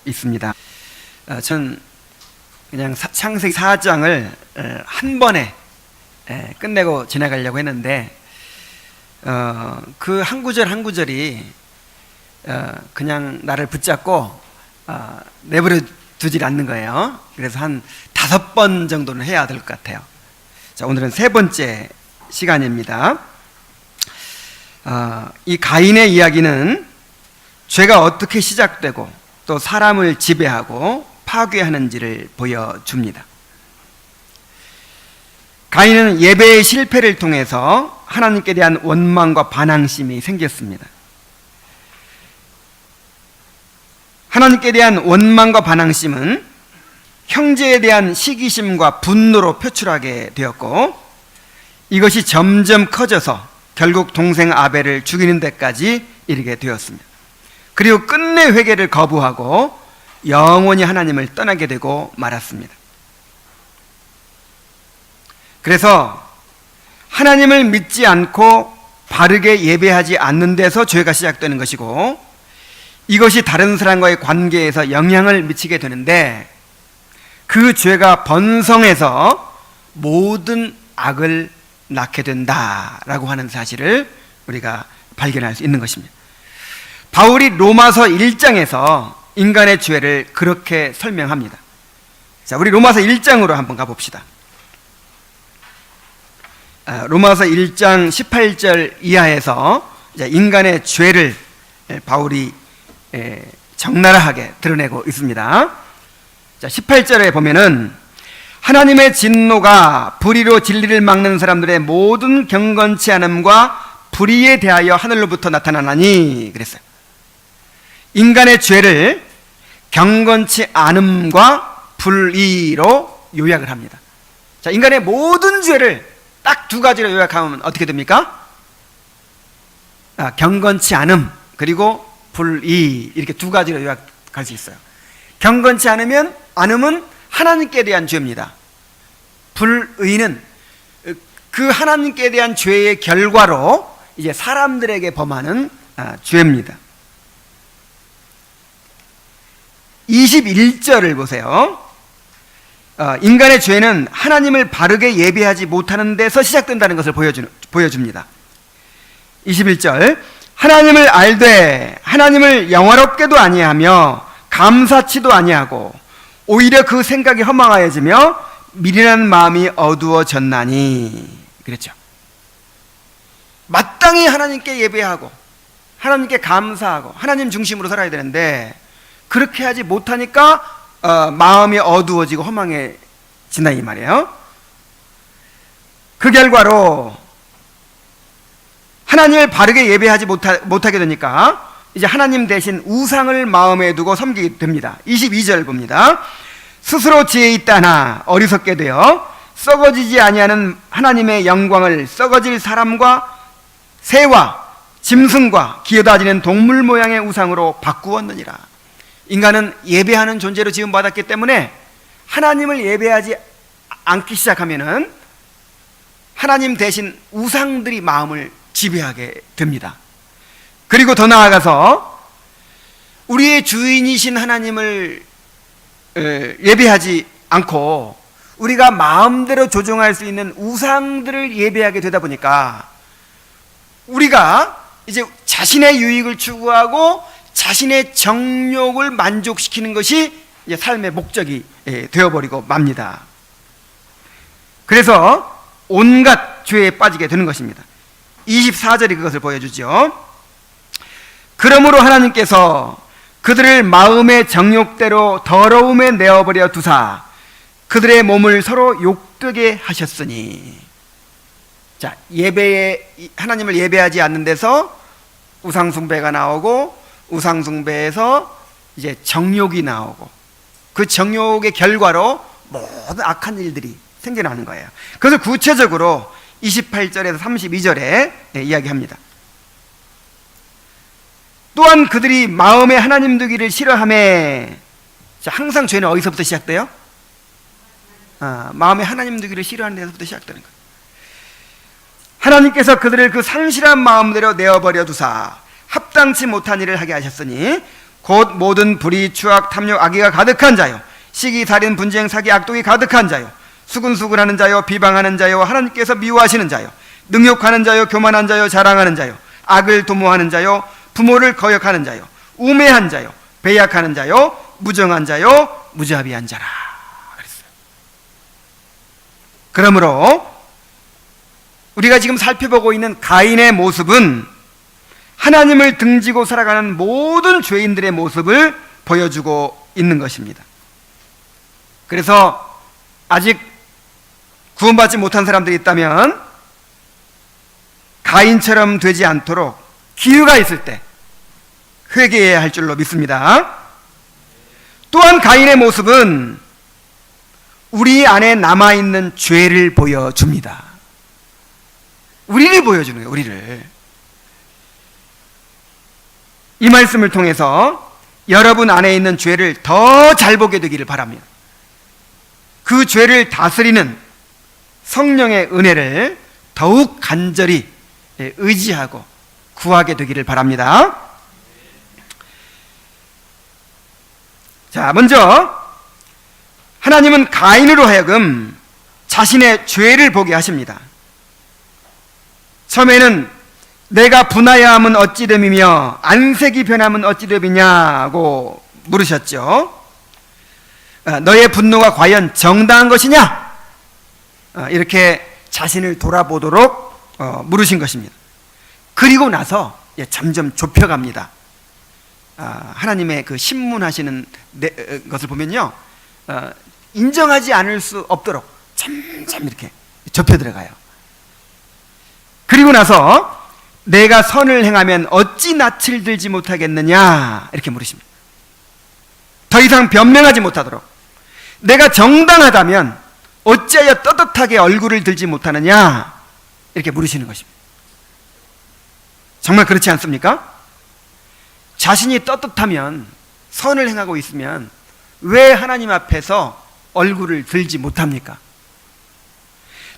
있습니다. 전 그냥 창세기 4장을 한 번에 끝내고 지나가려고 했는데 그 한 구절 한 구절이 그냥 나를 붙잡고 내버려 두질 않는 거예요. 그래서 한 5번 정도는 해야 될 것 같아요. 자, 오늘은 3번째 시간입니다. 이 가인의 이야기는 죄가 어떻게 시작되고 또 사람을 지배하고 파괴하는지를 보여줍니다. 가인은 예배의 실패를 통해서 하나님께 대한 원망과 반항심이 생겼습니다. 하나님께 대한 원망과 반항심은 형제에 대한 시기심과 분노로 표출하게 되었고, 이것이 점점 커져서 결국 동생 아벨을 죽이는 데까지 이르게 되었습니다. 그리고 끝내 회개를 거부하고 영원히 하나님을 떠나게 되고 말았습니다. 그래서 하나님을 믿지 않고 바르게 예배하지 않는 데서 죄가 시작되는 것이고, 이것이 다른 사람과의 관계에서 영향을 미치게 되는데, 그 죄가 번성해서 모든 악을 낳게 된다라고 하는 사실을 우리가 발견할 수 있는 것입니다. 바울이 로마서 1장에서 인간의 죄를 그렇게 설명합니다. 자, 우리 로마서 1장으로 한번 가봅시다. 로마서 1장 18절 이하에서 인간의 죄를 바울이 적나라하게 드러내고 있습니다. 자, 18절에 보면은 하나님의 진노가 불의로 진리를 막는 사람들의 모든 경건치 않음과 불의에 대하여 하늘로부터 나타나나니 그랬어요. 인간의 죄를 경건치 않음과 불의로 요약을 합니다. 자, 인간의 모든 죄를 딱 2가지로 요약하면 어떻게 됩니까? 경건치 않음 그리고 불의, 이렇게 2가지로 요약할 수 있어요. 경건치 않음은 하나님께 대한 죄입니다. 불의는 그 하나님께 대한 죄의 결과로 이제 사람들에게 범하는 죄입니다. 21절을 보세요. 인간의 죄는 하나님을 바르게 예배하지 못하는 데서 시작된다는 것을 보여줍니다. 21절, 하나님을 알되 하나님을 영화롭게도 아니하며 감사치도 아니하고 오히려 그 생각이 허망하여지며 미련한 마음이 어두워졌나니 그랬죠. 마땅히 하나님께 예배하고 하나님께 감사하고 하나님 중심으로 살아야 되는데 그렇게 하지 못하니까 마음이 어두워지고 허망해진다 이 말이에요. 그 결과로 하나님을 바르게 예배하지 못하게 되니까 이제 하나님 대신 우상을 마음에 두고 섬기게 됩니다. 22절 봅니다. 스스로 지혜 있다나 어리석게 되어 썩어지지 아니하는 하나님의 영광을 썩어질 사람과 새와 짐승과 기어다니는 동물 모양의 우상으로 바꾸었느니라. 인간은 예배하는 존재로 지음받았기 때문에 하나님을 예배하지 않기 시작하면은 하나님 대신 우상들이 마음을 지배하게 됩니다. 그리고 더 나아가서 우리의 주인이신 하나님을 예배하지 않고 우리가 마음대로 조종할 수 있는 우상들을 예배하게 되다 보니까 우리가 이제 자신의 유익을 추구하고 자신의 정욕을 만족시키는 것이 이제 삶의 목적이 되어버리고 맙니다. 그래서 온갖 죄에 빠지게 되는 것입니다. 24절이 그것을 보여주죠. 그러므로 하나님께서 그들을 마음의 정욕대로 더러움에 내어버려 두사 그들의 몸을 서로 욕되게 하셨으니. 자, 하나님을 예배하지 않는 데서 우상숭배가 나오고 우상숭배에서 이제 정욕이 나오고 그 정욕의 결과로 모든 악한 일들이 생겨나는 거예요. 그래서 구체적으로 28절에서 32절에 이야기합니다. 또한 그들이 마음에 하나님 두기를 싫어하매. 자, 항상 죄는 어디서부터 시작돼요? 마음에 하나님 두기를 싫어하는 데서부터 시작되는 거예요. 하나님께서 그들을 그 상실한 마음대로 내어버려 두사 합당치 못한 일을 하게 하셨으니 곧 모든 불의, 추악, 탐욕, 악의가 가득한 자요, 시기, 살인, 분쟁, 사기, 악독이 가득한 자요, 수근수근하는 자요, 비방하는 자요, 하나님께서 미워하시는 자요, 능욕하는 자요, 교만한 자요, 자랑하는 자요, 악을 도모하는 자요, 부모를 거역하는 자요, 우매한 자요, 배약하는 자요, 무정한 자요, 무자비한 자라 그랬어요. 그러므로 우리가 지금 살펴보고 있는 가인의 모습은 하나님을 등지고 살아가는 모든 죄인들의 모습을 보여주고 있는 것입니다. 그래서 아직 구원받지 못한 사람들이 있다면 가인처럼 되지 않도록 기회가 있을 때 회개해야 할 줄로 믿습니다. 또한 가인의 모습은 우리 안에 남아있는 죄를 보여줍니다. 우리를 보여주는 거예요. 우리를. 이 말씀을 통해서 여러분 안에 있는 죄를 더 잘 보게 되기를 바랍니다. 그 죄를 다스리는 성령의 은혜를 더욱 간절히 의지하고 구하게 되기를 바랍니다. 자, 먼저 하나님은 가인으로 하여금 자신의 죄를 보게 하십니다. 처음에는 내가 분하여함은 어찌됨이며 안색이 변함은 어찌됨이냐고 물으셨죠. 너의 분노가 과연 정당한 것이냐? 이렇게 자신을 돌아보도록 물으신 것입니다. 그리고 나서 점점 좁혀갑니다. 하나님의 그 신문하시는 것을 보면요, 인정하지 않을 수 없도록 점점 이렇게 좁혀 들어가요. 그리고 나서 내가 선을 행하면 어찌 낯을 들지 못하겠느냐 이렇게 물으십니다. 더 이상 변명하지 못하도록 내가 정당하다면 어찌하여 떳떳하게 얼굴을 들지 못하느냐 이렇게 물으시는 것입니다. 정말 그렇지 않습니까? 자신이 떳떳하면, 선을 행하고 있으면 왜 하나님 앞에서 얼굴을 들지 못합니까?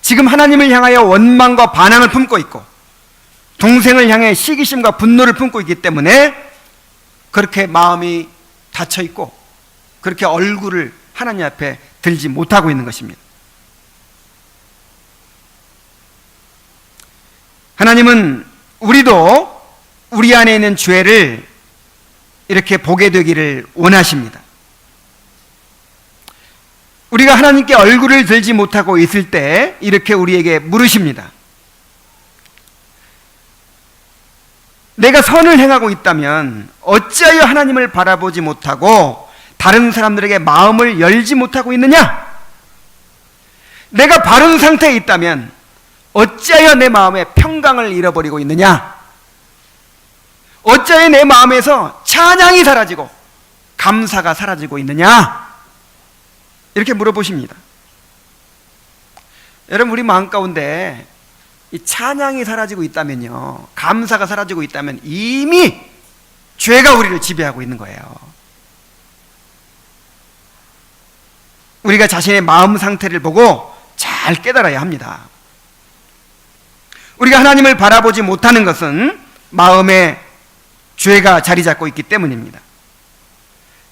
지금 하나님을 향하여 원망과 반항을 품고 있고 동생을 향해 시기심과 분노를 품고 있기 때문에 그렇게 마음이 닫혀 있고 그렇게 얼굴을 하나님 앞에 들지 못하고 있는 것입니다. 하나님은 우리도 우리 안에 있는 죄를 이렇게 보게 되기를 원하십니다. 우리가 하나님께 얼굴을 들지 못하고 있을 때 이렇게 우리에게 물으십니다. 내가 선을 행하고 있다면 어찌하여 하나님을 바라보지 못하고 다른 사람들에게 마음을 열지 못하고 있느냐? 내가 바른 상태에 있다면 어찌하여 내 마음에 평강을 잃어버리고 있느냐? 어찌하여 내 마음에서 찬양이 사라지고 감사가 사라지고 있느냐? 이렇게 물어보십니다. 여러분, 우리 마음 가운데 이 찬양이 사라지고 있다면요, 감사가 사라지고 있다면 이미 죄가 우리를 지배하고 있는 거예요. 우리가 자신의 마음 상태를 보고 잘 깨달아야 합니다. 우리가 하나님을 바라보지 못하는 것은 마음에 죄가 자리 잡고 있기 때문입니다.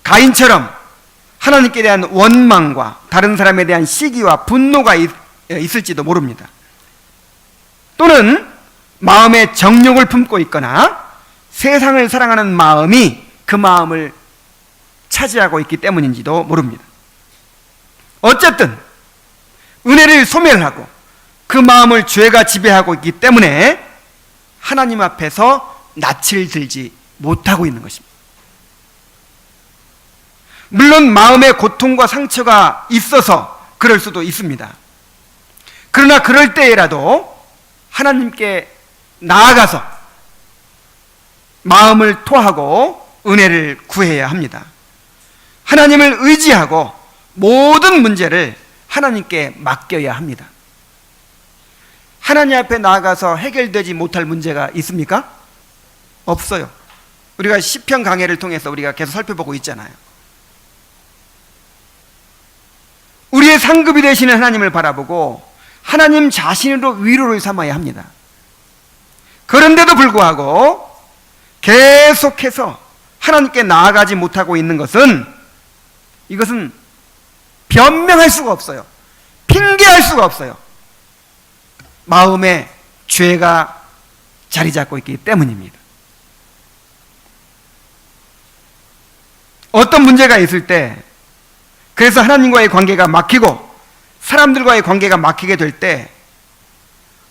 가인처럼 하나님께 대한 원망과 다른 사람에 대한 시기와 분노가 있을지도 모릅니다. 또는 마음에 정욕을 품고 있거나 세상을 사랑하는 마음이 그 마음을 차지하고 있기 때문인지도 모릅니다. 어쨌든 은혜를 소멸하고 그 마음을 죄가 지배하고 있기 때문에 하나님 앞에서 낯을 들지 못하고 있는 것입니다. 물론 마음의 고통과 상처가 있어서 그럴 수도 있습니다. 그러나 그럴 때라도 하나님께 나아가서 마음을 토하고 은혜를 구해야 합니다. 하나님을 의지하고 모든 문제를 하나님께 맡겨야 합니다. 하나님 앞에 나아가서 해결되지 못할 문제가 있습니까? 없어요. 우리가 시편 강해를 통해서 우리가 계속 살펴보고 있잖아요. 우리의 상급이 되시는 하나님을 바라보고 하나님 자신으로 위로를 삼아야 합니다. 그런데도 불구하고 계속해서 하나님께 나아가지 못하고 있는 것은, 이것은 변명할 수가 없어요. 핑계할 수가 없어요. 마음에 죄가 자리 잡고 있기 때문입니다. 어떤 문제가 있을 때, 그래서 하나님과의 관계가 막히고 사람들과의 관계가 막히게 될 때,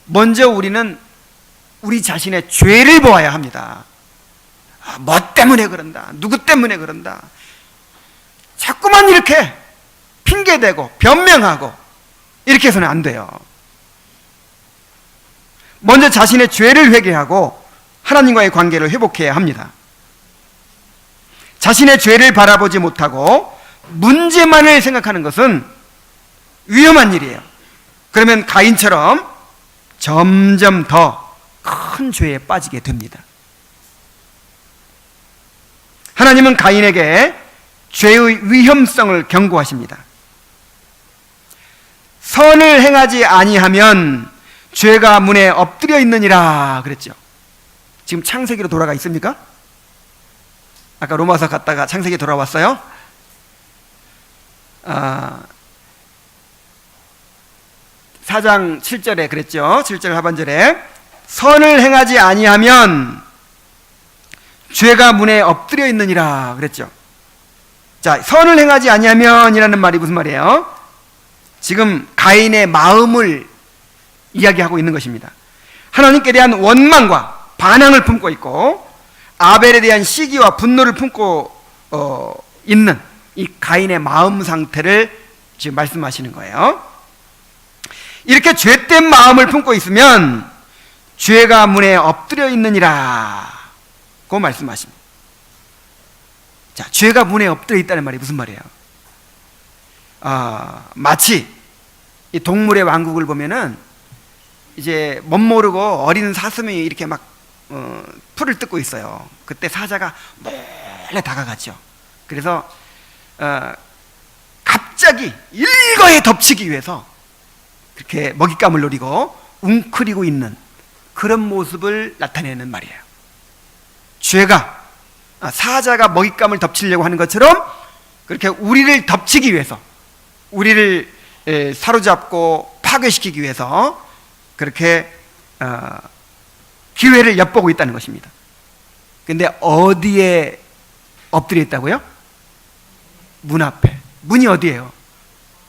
먼저 우리는 우리 자신의 죄를 보아야 합니다. 뭐 때문에 그런다, 누구 때문에 그런다, 자꾸만 이렇게 핑계대고 변명하고 이렇게 해서는 안 돼요. 먼저 자신의 죄를 회개하고 하나님과의 관계를 회복해야 합니다. 자신의 죄를 바라보지 못하고 문제만을 생각하는 것은 위험한 일이에요. 그러면 가인처럼 점점 더 큰 죄에 빠지게 됩니다. 하나님은 가인에게 죄의 위험성을 경고하십니다. 선을 행하지 아니하면 죄가 문에 엎드려 있느니라 그랬죠. 지금 창세기로 돌아가 있습니까? 아까 로마서 갔다가 창세기 돌아왔어요? 4장 7절에 그랬죠. 7절 하반절에 선을 행하지 아니하면 죄가 문에 엎드려 있느니라 그랬죠. 자, 선을 행하지 아니하면 이라는 말이 무슨 말이에요? 지금 가인의 마음을 이야기하고 있는 것입니다. 하나님께 대한 원망과 반항을 품고 있고 아벨에 대한 시기와 분노를 품고 있는 이 가인의 마음 상태를 지금 말씀하시는 거예요. 이렇게 죄된 마음을 품고 있으면 죄가 문에 엎드려 있느니라 고 말씀하십니다. 자, 죄가 문에 엎드려 있다는 말이 무슨 말이에요? 마치 이 동물의 왕국을 보면은 이제 멋모르고 어린 사슴이 이렇게 막 풀을 뜯고 있어요. 그때 사자가 몰래 다가갔죠. 그래서 갑자기 일거에 덮치기 위해서 그렇게 먹잇감을 노리고 웅크리고 있는 그런 모습을 나타내는 말이에요. 죄가 사자가 먹잇감을 덮치려고 하는 것처럼 그렇게 우리를 덮치기 위해서, 우리를 사로잡고 파괴시키기 위해서 그렇게 기회를 엿보고 있다는 것입니다. 그런데 어디에 엎드려 있다고요? 문 앞에. 문이 어디예요?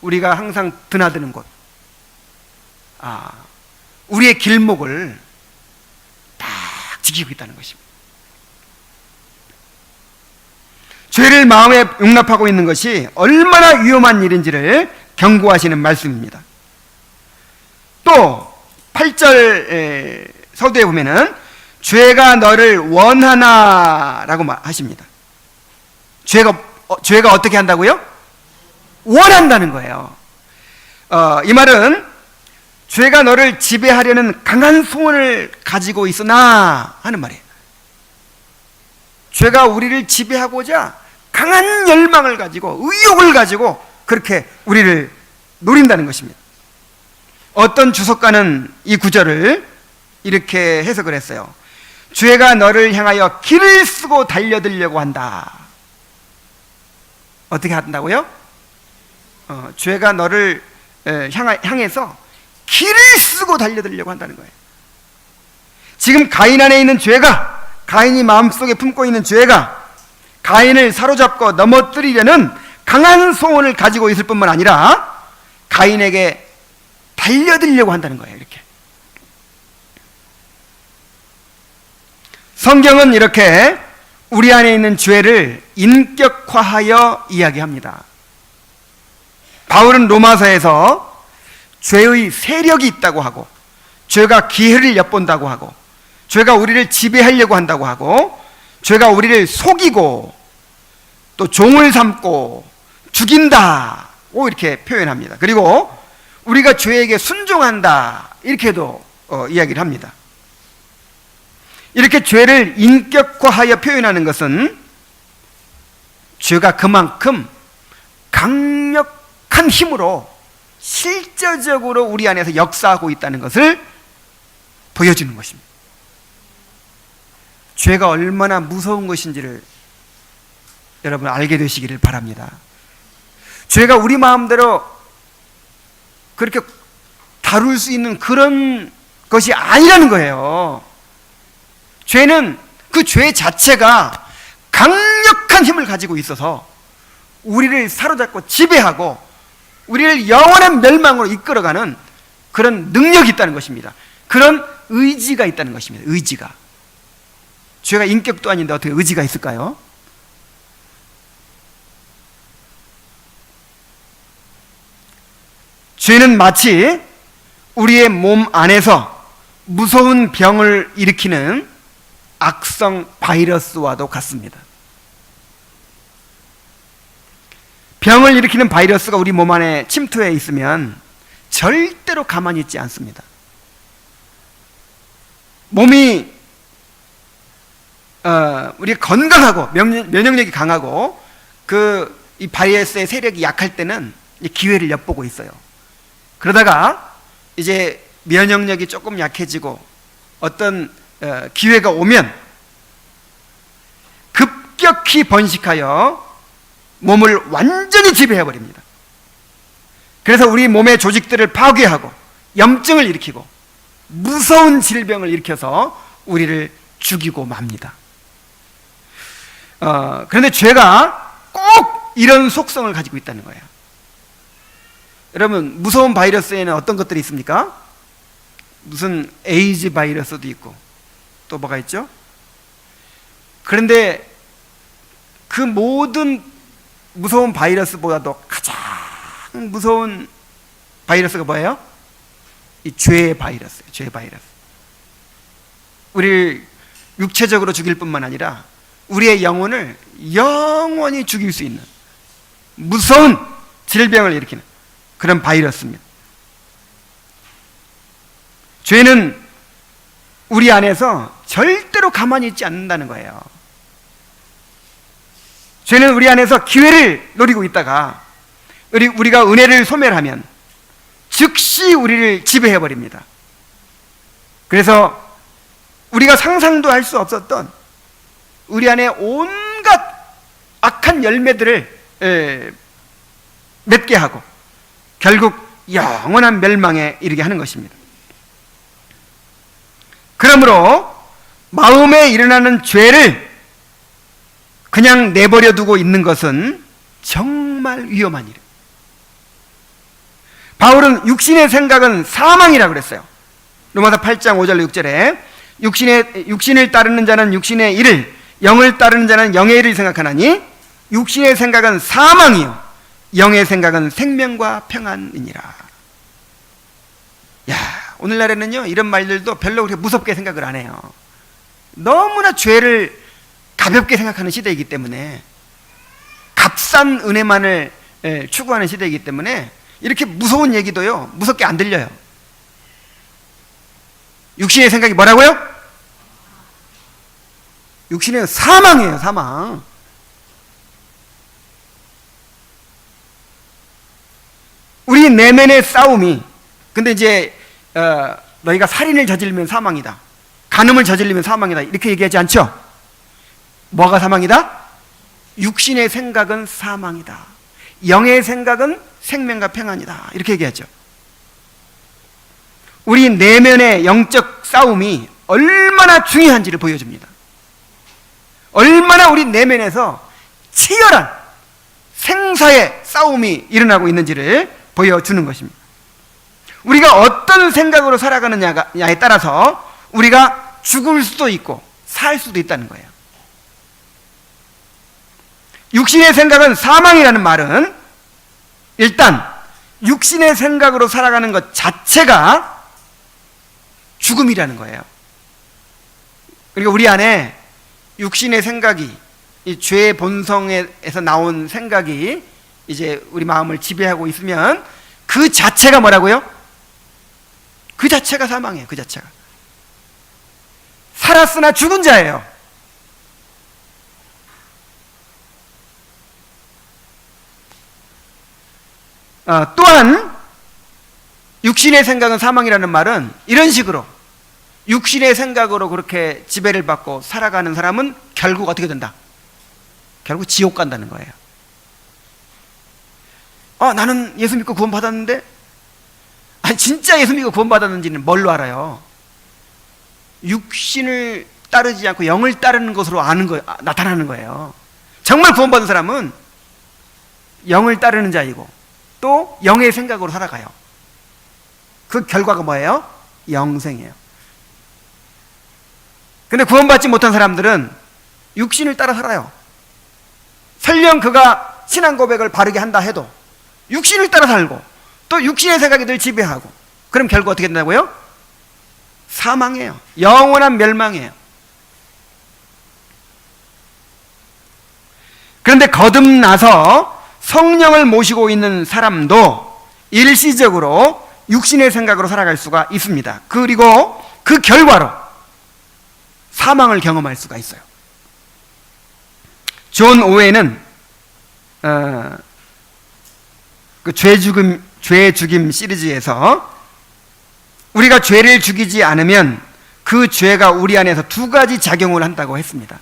우리가 항상 드나드는 곳. 우리의 길목을 딱 지키고 있다는 것입니다. 죄를 마음에 용납하고 있는 것이 얼마나 위험한 일인지를 경고하시는 말씀입니다. 또 8절 서두에 보면은 죄가 너를 원하나라고 하십니다. 죄가 어떻게 한다고요? 원한다는 거예요. 이 말은 죄가 너를 지배하려는 강한 소원을 가지고 있으나 하는 말이에요. 죄가 우리를 지배하고자 강한 열망을 가지고 의욕을 가지고 그렇게 우리를 노린다는 것입니다. 어떤 주석가는 이 구절을 이렇게 해석을 했어요. 죄가 너를 향하여 길을 쓰고 달려들려고 한다. 어떻게 한다고요? 죄가 너를 향해서 길을 쓰고 달려들려고 한다는 거예요. 지금 가인 안에 있는 죄가, 가인이 마음속에 품고 있는 죄가 가인을 사로잡고 넘어뜨리려는 강한 소원을 가지고 있을 뿐만 아니라 가인에게 달려들려고 한다는 거예요. 이렇게 성경은 이렇게 우리 안에 있는 죄를 인격화하여 이야기합니다. 바울은 로마서에서 죄의 세력이 있다고 하고, 죄가 기회를 엿본다고 하고, 죄가 우리를 지배하려고 한다고 하고, 죄가 우리를 속이고 또 종을 삼고 죽인다고 이렇게 표현합니다. 그리고 우리가 죄에게 순종한다 이렇게도 이야기를 합니다. 이렇게 죄를 인격화하여 표현하는 것은 죄가 그만큼 강력한 힘으로 실제적으로 우리 안에서 역사하고 있다는 것을 보여주는 것입니다. 죄가 얼마나 무서운 것인지를 여러분 알게 되시기를 바랍니다. 죄가 우리 마음대로 그렇게 다룰 수 있는 그런 것이 아니라는 거예요. 죄는 그 죄 자체가 강력한 힘을 가지고 있어서 우리를 사로잡고 지배하고 우리를 영원한 멸망으로 이끌어가는 그런 능력이 있다는 것입니다. 그런 의지가 있다는 것입니다. 의지가. 죄가 인격도 아닌데 어떻게 의지가 있을까요? 죄는 마치 우리의 몸 안에서 무서운 병을 일으키는 악성 바이러스와도 같습니다. 병을 일으키는 바이러스가 우리 몸 안에 침투해 있으면 절대로 가만히 있지 않습니다. 몸이 우리 건강하고 면역력이 강하고 이 바이러스의 세력이 약할 때는 기회를 엿보고 있어요. 그러다가 이제 면역력이 조금 약해지고 어떤 기회가 오면 급격히 번식하여 몸을 완전히 지배해버립니다. 그래서 우리 몸의 조직들을 파괴하고 염증을 일으키고 무서운 질병을 일으켜서 우리를 죽이고 맙니다. 그런데 죄가 꼭 이런 속성을 가지고 있다는 거예요. 여러분, 무서운 바이러스에는 어떤 것들이 있습니까? 무슨 에이즈 바이러스도 있고 또 뭐가 있죠? 그런데 그 모든 무서운 바이러스보다도 가장 무서운 바이러스가 뭐예요? 이 죄의 바이러스예요. 죄의 바이러스. 우리를 육체적으로 죽일 뿐만 아니라 우리의 영혼을 영원히 죽일 수 있는 무서운 질병을 일으키는 그런 바이러스입니다. 죄는 우리 안에서 절대로 가만히 있지 않는다는 거예요. 죄는 우리 안에서 기회를 노리고 있다가 우리가 은혜를 소멸하면 즉시 우리를 지배해버립니다. 그래서 우리가 상상도 할 수 없었던 우리 안에 온갖 악한 열매들을 맺게 하고 결국 영원한 멸망에 이르게 하는 것입니다. 그러므로 마음에 일어나는 죄를 그냥 내버려 두고 있는 것은 정말 위험한 일이에요. 바울은 육신의 생각은 사망이라고 그랬어요. 로마서 8장 5절 6절에 육신을 따르는 자는 육신의 일을, 영을 따르는 자는 영의 일을 생각하나니 육신의 생각은 사망이요 영의 생각은 생명과 평안이니라. 야, 오늘날에는요 이런 말들도 별로 그렇게 무섭게 생각을 안 해요. 너무나 죄를 가볍게 생각하는 시대이기 때문에, 값싼 은혜만을 추구하는 시대이기 때문에 이렇게 무서운 얘기도요 무섭게 안 들려요. 육신의 생각이 뭐라고요? 육신의 사망이에요. 사망. 우리 내면의 싸움이, 근데 이제 너희가 살인을 저지르면 사망이다, 간음을 저지르면 사망이다 이렇게 얘기하지 않죠? 뭐가 사망이다? 육신의 생각은 사망이다, 영의 생각은 생명과 평안이다 이렇게 얘기하죠. 우리 내면의 영적 싸움이 얼마나 중요한지를 보여줍니다. 얼마나 우리 내면에서 치열한 생사의 싸움이 일어나고 있는지를 보여주는 것입니다. 우리가 어떤 생각으로 살아가느냐에 따라서 우리가 죽을 수도 있고 살 수도 있다는 거예요. 육신의 생각은 사망이라는 말은 일단 육신의 생각으로 살아가는 것 자체가 죽음이라는 거예요. 그러니까 우리 안에 육신의 생각이, 이 죄의 본성에서 나온 생각이 이제 우리 마음을 지배하고 있으면 그 자체가 뭐라고요? 그 자체가 사망이에요. 그 자체가. 살았으나 죽은 자예요. 또한 육신의 생각은 사망이라는 말은 이런 식으로 육신의 생각으로 그렇게 지배를 받고 살아가는 사람은 결국 어떻게 된다? 결국 지옥 간다는 거예요. 나는 예수 믿고 구원받았는데, 아니 진짜 예수 믿고 구원받았는지는 뭘로 알아요? 육신을 따르지 않고 영을 따르는 것으로 나타나는 거예요. 정말 구원받은 사람은 영을 따르는 자이고 또 영의 생각으로 살아가요. 그 결과가 뭐예요? 영생이에요. 근데 구원받지 못한 사람들은 육신을 따라 살아요. 설령 그가 신앙 고백을 바르게 한다 해도 육신을 따라 살고 또 육신의 생각이 늘 지배하고, 그럼 결과 어떻게 된다고요? 사망이에요. 영원한 멸망이에요. 그런데 거듭나서 성령을 모시고 있는 사람도 일시적으로 육신의 생각으로 살아갈 수가 있습니다. 그리고 그 결과로 사망을 경험할 수가 있어요. 존 오웬은 그 죄 죽임 시리즈에서 우리가 죄를 죽이지 않으면 그 죄가 우리 안에서 두 가지 작용을 한다고 했습니다.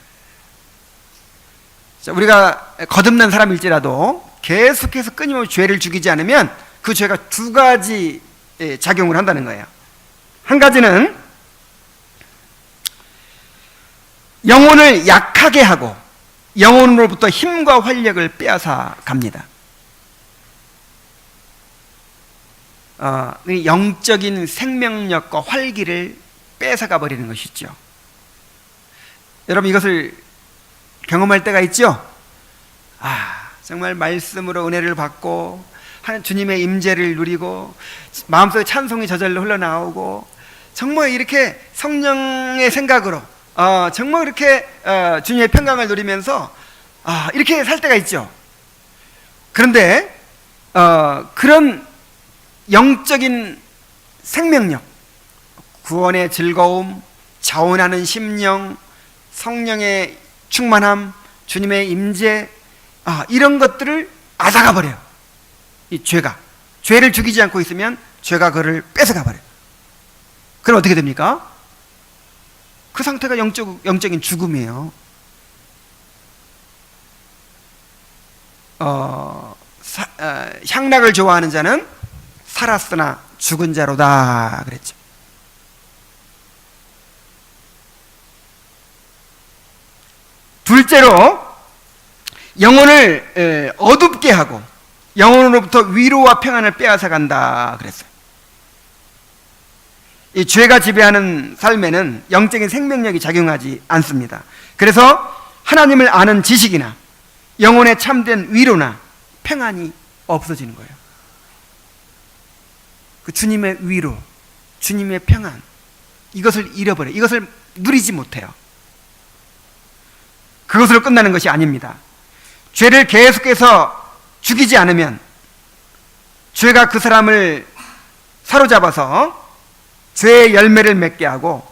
우리가 거듭난 사람일지라도 계속해서 끊임없이 죄를 죽이지 않으면 그 죄가 두 가지 작용을 한다는 거예요. 한 가지는 영혼을 약하게 하고 영혼으로부터 힘과 활력을 빼앗아 갑니다. 영적인 생명력과 활기를 뺏어가 버리는 것이죠. 여러분 이것을 경험할 때가 있죠? 정말 말씀으로 은혜를 받고 하는 주님의 임재를 누리고 마음속에 찬송이 저절로 흘러나오고 정말 이렇게 성령의 생각으로 정말 이렇게 주님의 평강을 누리면서 이렇게 살 때가 있죠. 그런데 그런 영적인 생명력, 구원의 즐거움, 자원하는 심령, 성령의 충만함, 주님의 임재, 이런 것들을 앗아가 버려요. 이 죄를 죽이지 않고 있으면 죄가 그를 뺏어가 버려요. 그럼 어떻게 됩니까? 그 상태가 영적인 죽음이에요. 향락을 좋아하는 자는 살았으나 죽은 자로다 그랬죠. 둘째로 영혼을 어둡게 하고 영혼으로부터 위로와 평안을 빼앗아 간다 그랬어요. 이 죄가 지배하는 삶에는 영적인 생명력이 작용하지 않습니다. 그래서 하나님을 아는 지식이나 영혼의 참된 위로나 평안이 없어지는 거예요. 그 주님의 위로, 주님의 평안, 이것을 잃어버려요. 이것을 누리지 못해요. 그것으로 끝나는 것이 아닙니다. 죄를 계속해서 죽이지 않으면 죄가 그 사람을 사로잡아서 죄의 열매를 맺게 하고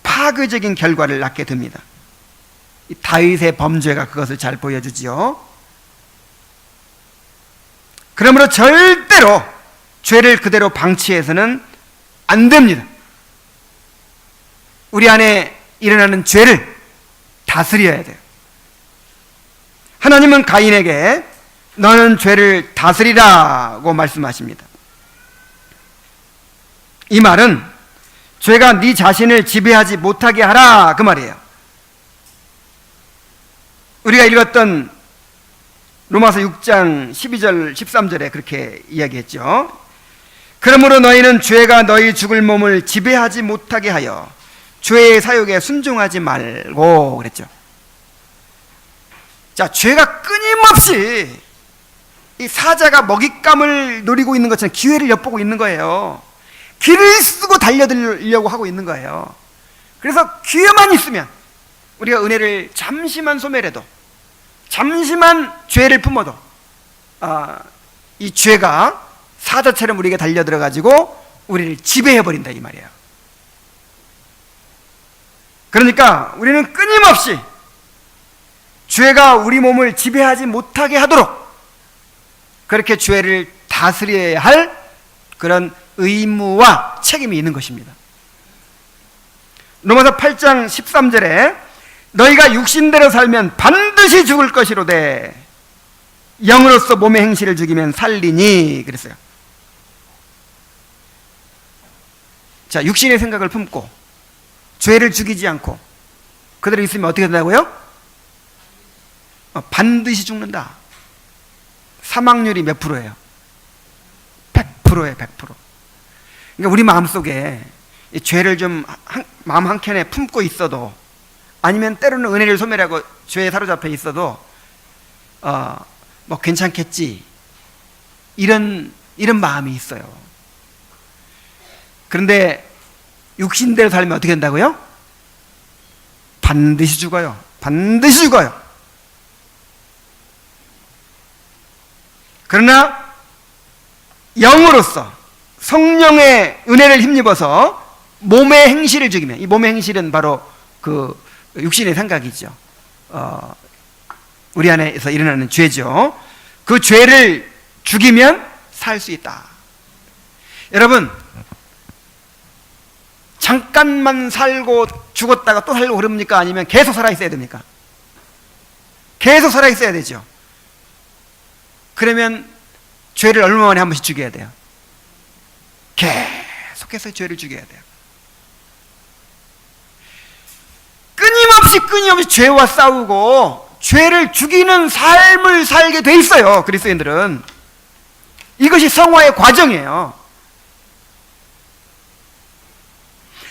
파괴적인 결과를 낳게 됩니다. 이 다윗의 범죄가 그것을 잘 보여주지요. 그러므로 절대로 죄를 그대로 방치해서는 안 됩니다. 우리 안에 일어나는 죄를 다스려야 돼요. 하나님은 가인에게 너는 죄를 다스리라고 말씀하십니다. 이 말은 죄가 네 자신을 지배하지 못하게 하라 그 말이에요. 우리가 읽었던 로마서 6장 12절 13절에 그렇게 이야기했죠. 그러므로 너희는 죄가 너희 죽을 몸을 지배하지 못하게 하여 죄의 사욕에 순종하지 말고 그랬죠. 자, 죄가 끊임없이 이 사자가 먹잇감을 노리고 있는 것처럼 기회를 엿보고 있는 거예요. 길을 쓰고 달려들려고 하고 있는 거예요. 그래서 기회만 있으면 우리가 은혜를 잠시만 소멸해도, 잠시만 죄를 품어도 이 죄가 사자처럼 우리에게 달려들어 가지고 우리를 지배해버린다 이 말이에요. 그러니까 우리는 끊임없이 죄가 우리 몸을 지배하지 못하게 하도록 그렇게 죄를 다스려야 할 그런 의무와 책임이 있는 것입니다. 로마서 8장 13절에 너희가 육신대로 살면 반드시 죽을 것이로되 영으로서 몸의 행실을 죽이면 살리니 그랬어요. 자, 육신의 생각을 품고 죄를 죽이지 않고 그대로 있으면 어떻게 된다고요? 반드시 죽는다. 사망률이 몇 프로예요? 100%예요. 100%. 그러니까 우리 마음속에 이 죄를 좀 마음 한켠에 품고 있어도, 아니면 때로는 은혜를 소멸하고 죄에 사로잡혀 있어도 뭐 괜찮겠지, 이런 마음이 있어요. 그런데 육신대로 살면 어떻게 된다고요? 반드시 죽어요. 반드시 죽어요. 그러나 영으로서 성령의 은혜를 힘입어서 몸의 행실을 죽이면, 이 몸의 행실은 바로 그 육신의 생각이죠. 우리 안에서 일어나는 죄죠. 그 죄를 죽이면 살 수 있다. 여러분, 잠깐만 살고 죽었다가 또 살고 그럽니까? 아니면 계속 살아있어야 됩니까? 계속 살아있어야 되죠. 그러면 죄를 얼마 만에 한 번씩 죽여야 돼요? 계속해서 죄를 죽여야 돼요. 끊임없이 죄와 싸우고 죄를 죽이는 삶을 살게 돼 있어요. 그리스도인들은. 이것이 성화의 과정이에요.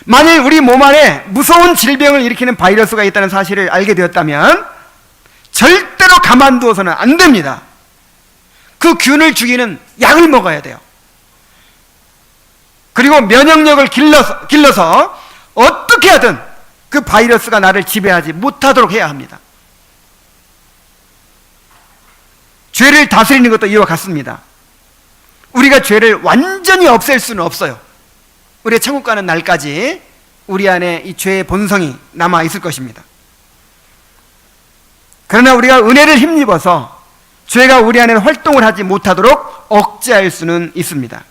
만일 우리 몸 안에 무서운 질병을 일으키는 바이러스가 있다는 사실을 알게 되었다면 절대로 가만두어서는 안 됩니다. 그 균을 죽이는 약을 먹어야 돼요. 그리고 면역력을 길러서 어떻게 하든 그 바이러스가 나를 지배하지 못하도록 해야 합니다. 죄를 다스리는 것도 이와 같습니다. 우리가 죄를 완전히 없앨 수는 없어요. 우리가 천국 가는 날까지 우리 안에 이 죄의 본성이 남아 있을 것입니다. 그러나 우리가 은혜를 힘입어서 죄가 우리 안에 활동을 하지 못하도록 억제할 수는 있습니다.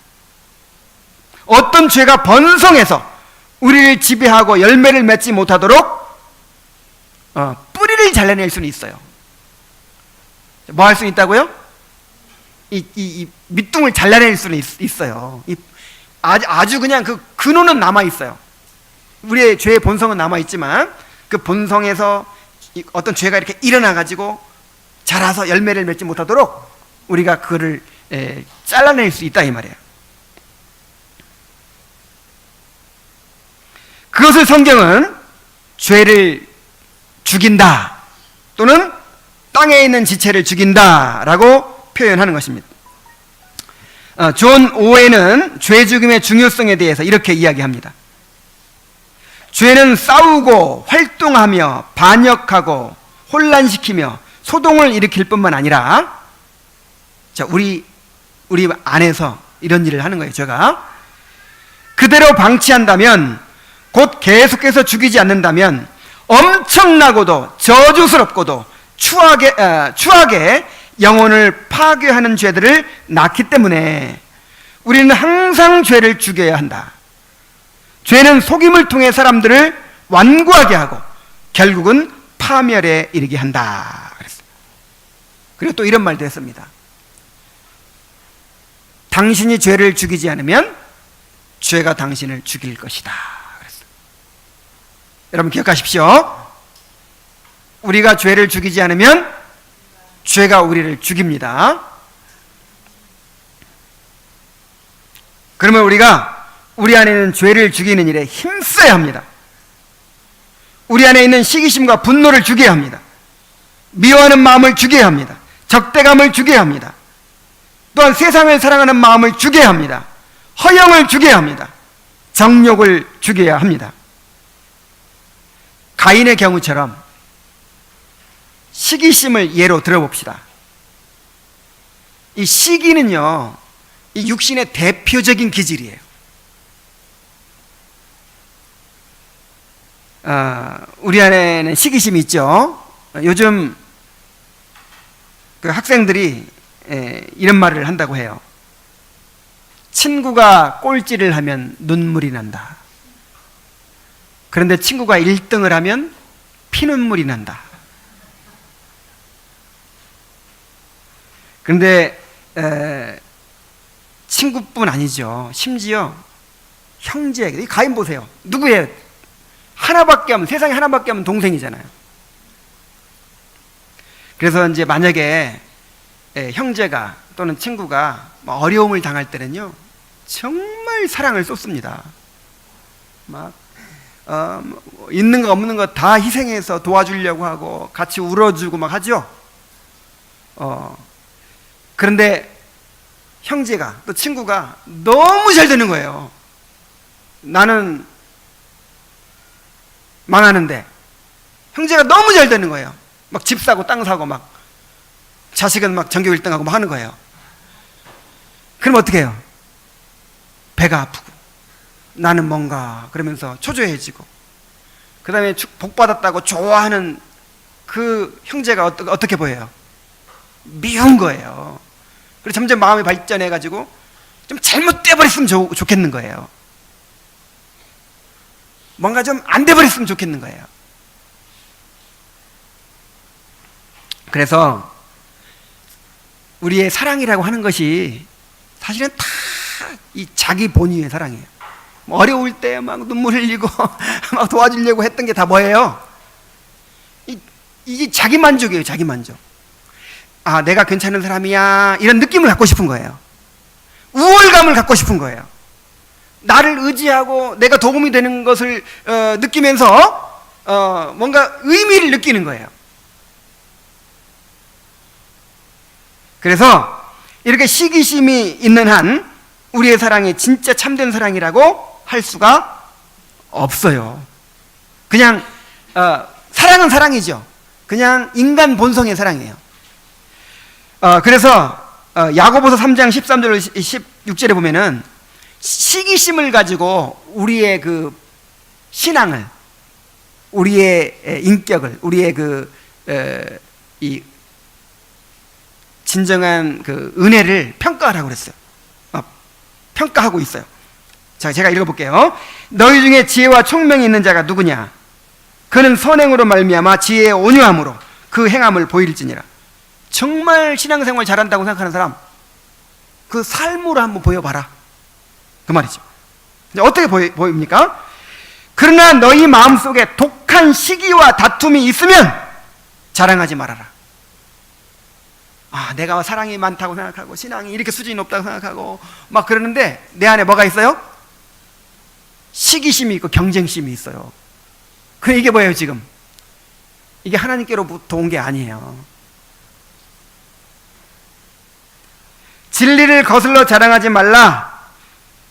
어떤 죄가 번성해서 우리를 지배하고 열매를 맺지 못하도록 뿌리를 잘라낼 수는 있어요. 뭐 할 수 있다고요? 이 밑둥을 잘라낼 수는 있어요. 아주 그냥 그 근원은 남아있어요. 우리의 죄의 본성은 남아있지만 그 본성에서 어떤 죄가 이렇게 일어나가지고 자라서 열매를 맺지 못하도록 우리가 그거를 잘라낼 수 있다 이 말이에요. 그것을 성경은 죄를 죽인다 또는 땅에 있는 지체를 죽인다라고 표현하는 것입니다. 존 오웬은 죄 죽임의 중요성에 대해서 이렇게 이야기합니다. 죄는 싸우고 활동하며 반역하고 혼란시키며 소동을 일으킬 뿐만 아니라, 자, 우리 안에서 이런 일을 하는 거예요. 죄가 그대로 방치한다면, 곧 계속해서 죽이지 않는다면 엄청나고도 저주스럽고도 추하게 영혼을 파괴하는 죄들을 낳기 때문에 우리는 항상 죄를 죽여야 한다. 죄는 속임을 통해 사람들을 완고하게 하고 결국은 파멸에 이르게 한다. 그리고 또 이런 말도 했습니다. 당신이 죄를 죽이지 않으면 죄가 당신을 죽일 것이다. 그랬어요. 여러분 기억하십시오. 우리가 죄를 죽이지 않으면 죄가 우리를 죽입니다. 그러면 우리가 우리 안에 있는 죄를 죽이는 일에 힘써야 합니다. 우리 안에 있는 시기심과 분노를 죽여야 합니다. 미워하는 마음을 죽여야 합니다. 적대감을 죽여야 합니다. 또한 세상을 사랑하는 마음을 죽여야 합니다. 허영을 죽여야 합니다. 정욕을 죽여야 합니다. 가인의 경우처럼 시기심을 예로 들어봅시다. 이 시기는요, 이 육신의 대표적인 기질이에요. 우리 안에는 시기심이 있죠. 요즘 그 학생들이 이런 말을 한다고 해요. 친구가 꼴찌를 하면 눈물이 난다. 그런데 친구가 1등을 하면 피눈물이 난다. 그런데 친구뿐 아니죠. 심지어 형제, 이 가인 보세요. 누구예요? 하나밖에 하면, 세상에 하나밖에 하면 동생이잖아요. 그래서 이제 만약에 형제가 또는 친구가 어려움을 당할 때는요, 정말 사랑을 쏟습니다. 막 있는 거 없는 거 다 희생해서 도와주려고 하고 같이 울어주고 막 하죠. 그런데 형제가 또 친구가 너무 잘 되는 거예요. 나는 망하는데 형제가 너무 잘 되는 거예요. 막 집 사고 땅 사고 막 자식은 막 전교 1등하고 막 하는 거예요. 그럼 어떻게 해요? 배가 아프고 나는 뭔가 그러면서 초조해지고, 그 다음에 복 받았다고 좋아하는 그 형제가 어떻게 보여요? 미운 거예요. 그래서 점점 마음이 발전해가지고 좀 잘못돼 버렸으면 좋겠는 거예요. 뭔가 좀 안 돼 버렸으면 좋겠는 거예요. 그래서 우리의 사랑이라고 하는 것이 사실은 다 이 자기 본위의 사랑이에요. 어려울 때 막 눈물 흘리고 막 도와주려고 했던 게 다 뭐예요? 이게 자기 만족이에요. 자기 만족. 아, 내가 괜찮은 사람이야, 이런 느낌을 갖고 싶은 거예요. 우월감을 갖고 싶은 거예요. 나를 의지하고 내가 도움이 되는 것을 느끼면서 뭔가 의미를 느끼는 거예요. 그래서 이렇게 시기심이 있는 한 우리의 사랑이 진짜 참된 사랑이라고 할 수가 없어요. 그냥 사랑은 사랑이죠. 그냥 인간 본성의 사랑이에요. 그래서 야고보서 3장 13절 16절에 보면은 시기심을 가지고 우리의 그 신앙을, 우리의 인격을, 우리의 이 진정한 그 은혜를 평가하라고 그랬어요. 평가하고 있어요. 자, 제가 읽어볼게요. 너희 중에 지혜와 총명이 있는 자가 누구냐? 그는 선행으로 말미암아 지혜의 온유함으로 그 행함을 보일지니라. 정말 신앙생활 잘한다고 생각하는 사람, 그 삶으로 한번 보여봐라, 그 말이죠. 어떻게 보입니까? 그러나 너희 마음속에 독한 시기와 다툼이 있으면 자랑하지 말아라. 아, 내가 사랑이 많다고 생각하고 신앙이 이렇게 수준이 높다고 생각하고 막 그러는데 내 안에 뭐가 있어요? 시기심이 있고 경쟁심이 있어요. 그럼 이게 뭐예요? 지금 이게 하나님께로부터 온 게 아니에요. 진리를 거슬러 자랑하지 말라.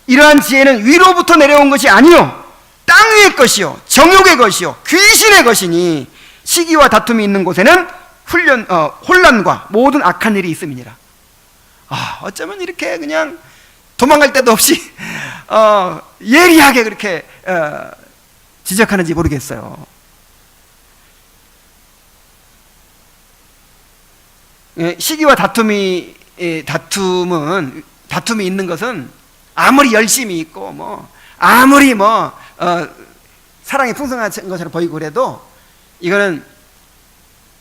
이러한 지혜는 위로부터 내려온 것이 아니요 땅 위의 것이요 정욕의 것이요 귀신의 것이니 시기와 다툼이 있는 곳에는 혼란과 모든 악한 일이 있음이니라. 아, 어쩌면 이렇게 그냥 도망갈 데도 없이 예리하게 그렇게 지적하는지 모르겠어요. 시기와 다툼이 있는 것은 아무리 열심히 있고 아무리 사랑이 풍성한 것처럼 보이고 그래도 이거는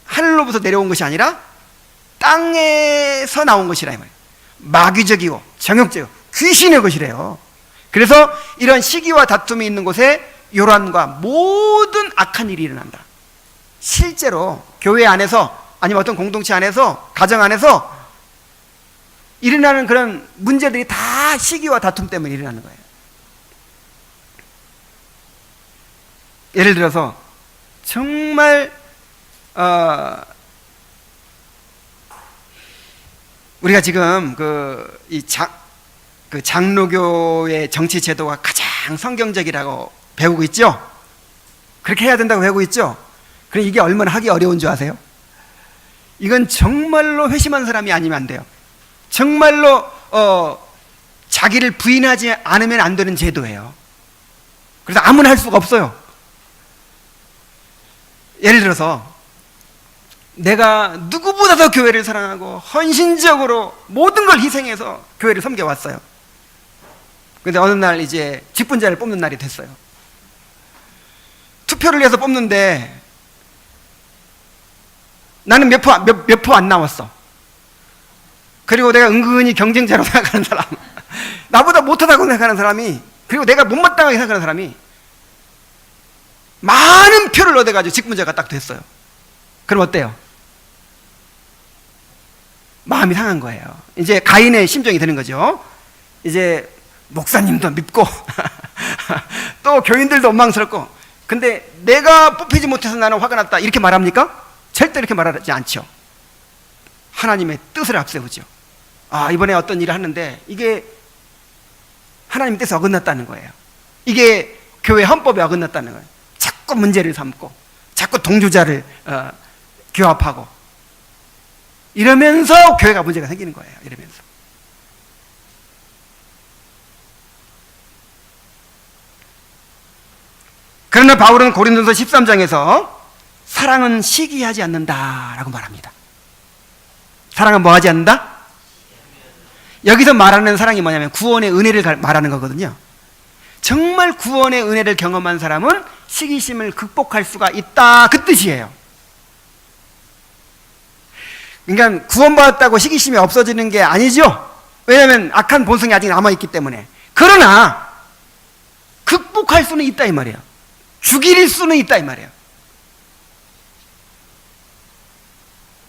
하늘로부터 내려온 것이 아니라 땅에서 나온 것이라 이 말이에요. 마귀적이고 정욕적이고 귀신의 것이래요. 그래서 이런 시기와 다툼이 있는 곳에 요란과 모든 악한 일이 일어난다. 실제로 교회 안에서 아니면 어떤 공동체 안에서, 가정 안에서 일어나는 그런 문제들이 다 시기와 다툼 때문에 일어나는 거예요. 예를 들어서 정말 우리가 지금 장로교의 정치 제도가 가장 성경적이라고 배우고 있죠. 그렇게 해야 된다고 배우고 있죠. 그럼 이게 얼마나 하기 어려운 줄 아세요? 이건 정말로 회심한 사람이 아니면 안 돼요. 정말로 자기를 부인하지 않으면 안 되는 제도예요. 그래서 아무나 할 수가 없어요. 예를 들어서 내가 누구보다도 교회를 사랑하고 헌신적으로 모든 걸 희생해서 교회를 섬겨왔어요. 그런데 어느 날 이제 직분자를 뽑는 날이 됐어요. 투표를 해서 뽑는데 나는 몇 표 안 나왔어. 그리고 내가 은근히 경쟁자로 생각하는 사람, 나보다 못하다고 생각하는 사람이, 그리고 내가 못마땅하게 생각하는 사람이 많은 표를 얻어가지고 직분자가 딱 됐어요. 그럼 어때요? 마음이 상한 거예요. 이제 가인의 심정이 되는 거죠. 이제 목사님도 밉고 또 교인들도 원망스럽고, 근데 내가 뽑히지 못해서 나는 화가 났다 이렇게 말합니까? 절대 이렇게 말하지 않죠. 하나님의 뜻을 앞세우죠. 아, 이번에 어떤 일을 하는데 이게 하나님 뜻에 어긋났다는 거예요. 이게 교회 헌법에 어긋났다는 거예요. 자꾸 문제를 삼고 자꾸 동조자를 규합하고 이러면서 교회가 문제가 생기는 거예요. 이러면서. 그러나 바울은 고린도서 13장에서 사랑은 시기하지 않는다라고 말합니다. 사랑은 뭐 하지 않는다? 여기서 말하는 사랑이 뭐냐면 구원의 은혜를 말하는 거거든요. 정말 구원의 은혜를 경험한 사람은 시기심을 극복할 수가 있다, 그 뜻이에요. 그러니까 구원받았다고 시기심이 없어지는 게 아니죠. 왜냐하면 악한 본성이 아직 남아있기 때문에. 그러나 극복할 수는 있다 이 말이에요. 죽일 수는 있다 이 말이에요.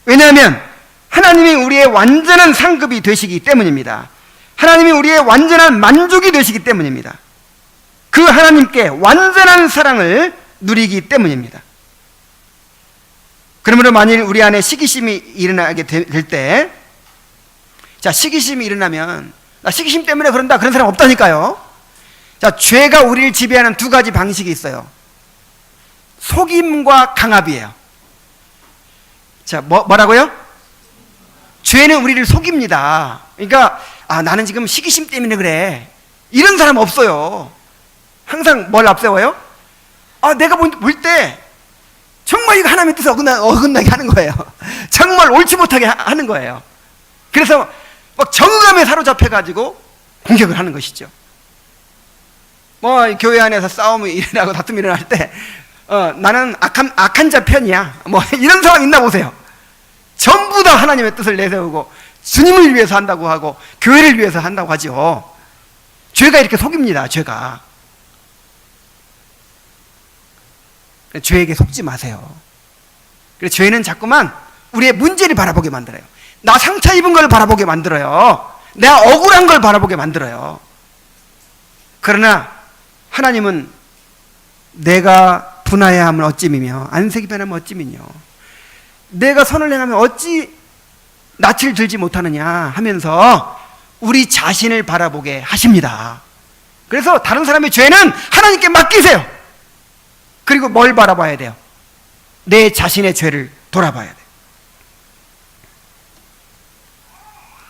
왜냐하면 하나님이 우리의 완전한 상급이 되시기 때문입니다. 하나님이 우리의 완전한 만족이 되시기 때문입니다. 그 하나님께 완전한 사랑을 누리기 때문입니다. 그러므로 만일 우리 안에 시기심이 일어나게 될 때, 자, 시기심이 일어나면 나 시기심 때문에 그런다, 그런 사람 없다니까요. 자, 죄가 우리를 지배하는 두 가지 방식이 있어요. 속임과 강압이에요. 자, 뭐라고요? 죄는 우리를 속입니다. 그러니까 나는 지금 시기심 때문에 그래, 이런 사람 없어요. 항상 뭘 앞세워요? 내가 볼 때 정말 이거 하나님의 뜻에 어긋나게 하는 거예요. 정말 옳지 못하게 하는 거예요. 그래서 막 정의감에 사로잡혀가지고 공격을 하는 것이죠. 뭐 교회 안에서 싸움이 일어나고 다툼이 일어날 때 나는 악한 자 편이야, 뭐 이런 사람 있나 보세요. 전부 다 하나님의 뜻을 내세우고 주님을 위해서 한다고 하고 교회를 위해서 한다고 하죠. 죄가 이렇게 속입니다. 죄가. 죄에게 속지 마세요. 그래서 죄는 자꾸만 우리의 문제를 바라보게 만들어요. 나 상처 입은 걸 바라보게 만들어요. 내가 억울한 걸 바라보게 만들어요. 그러나 하나님은 내가 분하여야 하면 어찌미며 안색이 변하면 어찌미뇨, 내가 선을 행하면 어찌 낯을 들지 못하느냐 하면서 우리 자신을 바라보게 하십니다. 그래서 다른 사람의 죄는 하나님께 맡기세요. 그리고 뭘 바라봐야 돼요? 내 자신의 죄를 돌아봐야 돼요.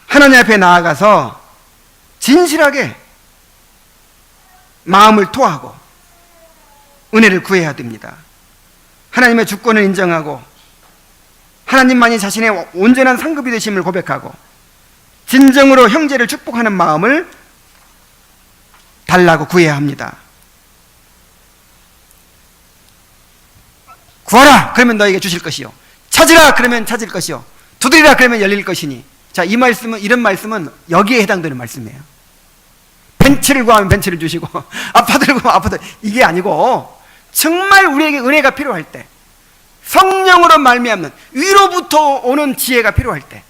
하나님 앞에 나아가서 진실하게 마음을 토하고 은혜를 구해야 됩니다. 하나님의 주권을 인정하고 하나님만이 자신의 온전한 상급이 되심을 고백하고 진정으로 형제를 축복하는 마음을 달라고 구해야 합니다. 구하라 그러면 너에게 주실 것이요, 찾으라 그러면 찾을 것이요, 두드리라 그러면 열릴 것이니. 자, 이 말씀은, 이런 말씀은 여기에 해당되는 말씀이에요. 벤치를 구하면 벤치를 주시고 아파트를 구하면 아파트, 이게 아니고 정말 우리에게 은혜가 필요할 때, 성령으로 말미암는 위로부터 오는 지혜가 필요할 때,